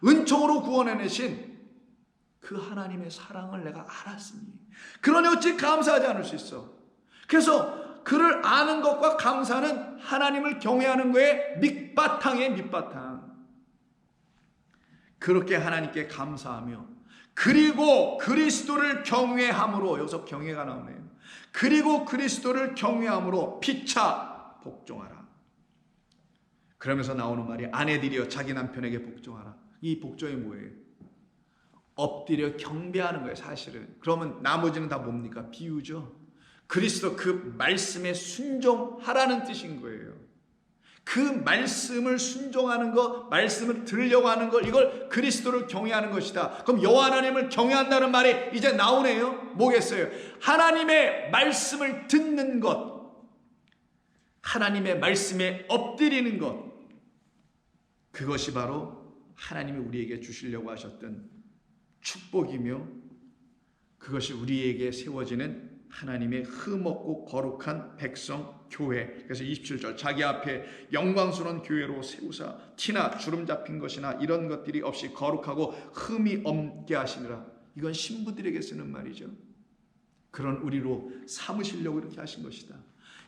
은총으로 구원해내신 그 하나님의 사랑을 내가 알았으니 그러니 어찌 감사하지 않을 수 있어. 그래서 그를 아는 것과 감사는 하나님을 경외하는 거에 밑바탕에 밑바탕. 그렇게 하나님께 감사하며 그리고 그리스도를 경외함으로, 여기서 경외가 나오네요. 그리고 그리스도를 경외함으로 피차 복종하라. 그러면서 나오는 말이 아내들이여 자기 남편에게 복종하라. 이 복종이 뭐예요? 엎드려 경배하는 거예요, 사실은. 그러면 나머지는 다 뭡니까? 비유죠. 그리스도 그 말씀에 순종하라는 뜻인 거예요. 그 말씀을 순종하는 것, 말씀을 들으려고 하는 것, 이걸 그리스도를 경외하는 것이다. 그럼 여호와 하나님을 경외한다는 말이 이제 나오네요. 뭐겠어요? 하나님의 말씀을 듣는 것, 하나님의 말씀에 엎드리는 것, 그것이 바로 하나님이 우리에게 주시려고 하셨던 축복이며 그것이 우리에게 세워지는 하나님의 흠없고 거룩한 백성 교회. 그래서 27절 자기 앞에 영광스러운 교회로 세우사 티나 주름 잡힌 것이나 이런 것들이 없이 거룩하고 흠이 없게 하시느라. 이건 신부들에게 쓰는 말이죠. 그런 우리로 삼으시려고 이렇게 하신 것이다.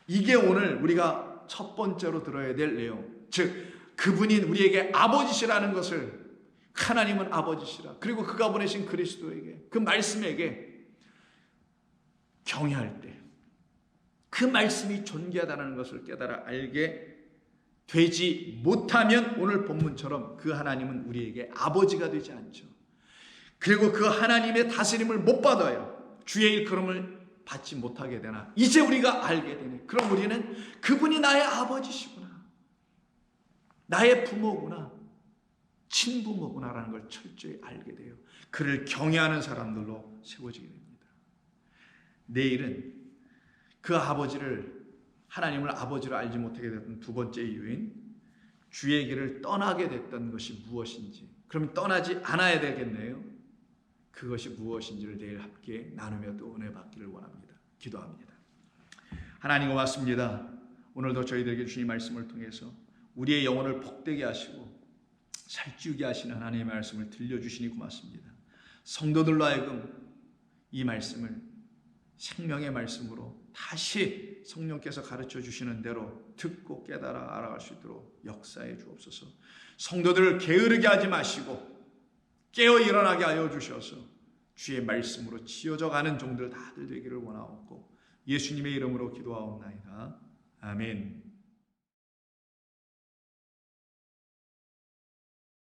이게 오늘 우리가 첫 번째로 들어야 될 내용, 즉 그분이 우리에게 아버지시라는 것을, 하나님은 아버지시라. 그리고 그가 보내신 그리스도에게, 그 말씀에게 경외할 때 그 말씀이 존귀하다는 것을 깨달아 알게 되지 못하면 오늘 본문처럼 그 하나님은 우리에게 아버지가 되지 않죠. 그리고 그 하나님의 다스림을 못 받아요. 주의 일컬음을 받지 못하게 되나. 이제 우리가 알게 되네. 그럼 우리는 그분이 나의 아버지시구나, 나의 부모구나, 친부모구나라는 걸 철저히 알게 돼요. 그를 경외하는 사람들로 세워지게 됩니다. 내일은 그 아버지를, 하나님을 아버지로 알지 못하게 됐던 두 번째 이유인 주의 길을 떠나게 됐던 것이 무엇인지, 그럼 떠나지 않아야 되겠네요. 그것이 무엇인지를 내일 함께 나누며 또 은혜 받기를 원합니다. 기도합니다. 하나님 고맙습니다. 오늘도 저희들에게 주신 말씀을 통해서 우리의 영혼을 복되게 하시고 살찌우게 하시는 하나님의 말씀을 들려주시니 고맙습니다. 성도들로 하여금 이 말씀을 생명의 말씀으로 다시 성령께서 가르쳐 주시는 대로 듣고 깨달아 알아갈 수 있도록 역사해 주옵소서. 성도들을 게으르게 하지 마시고 깨어 일어나게 하여 주셔서 주의 말씀으로 지어져 가는 종들 다들 되기를 원하옵고 예수님의 이름으로 기도하옵나이다. 아멘.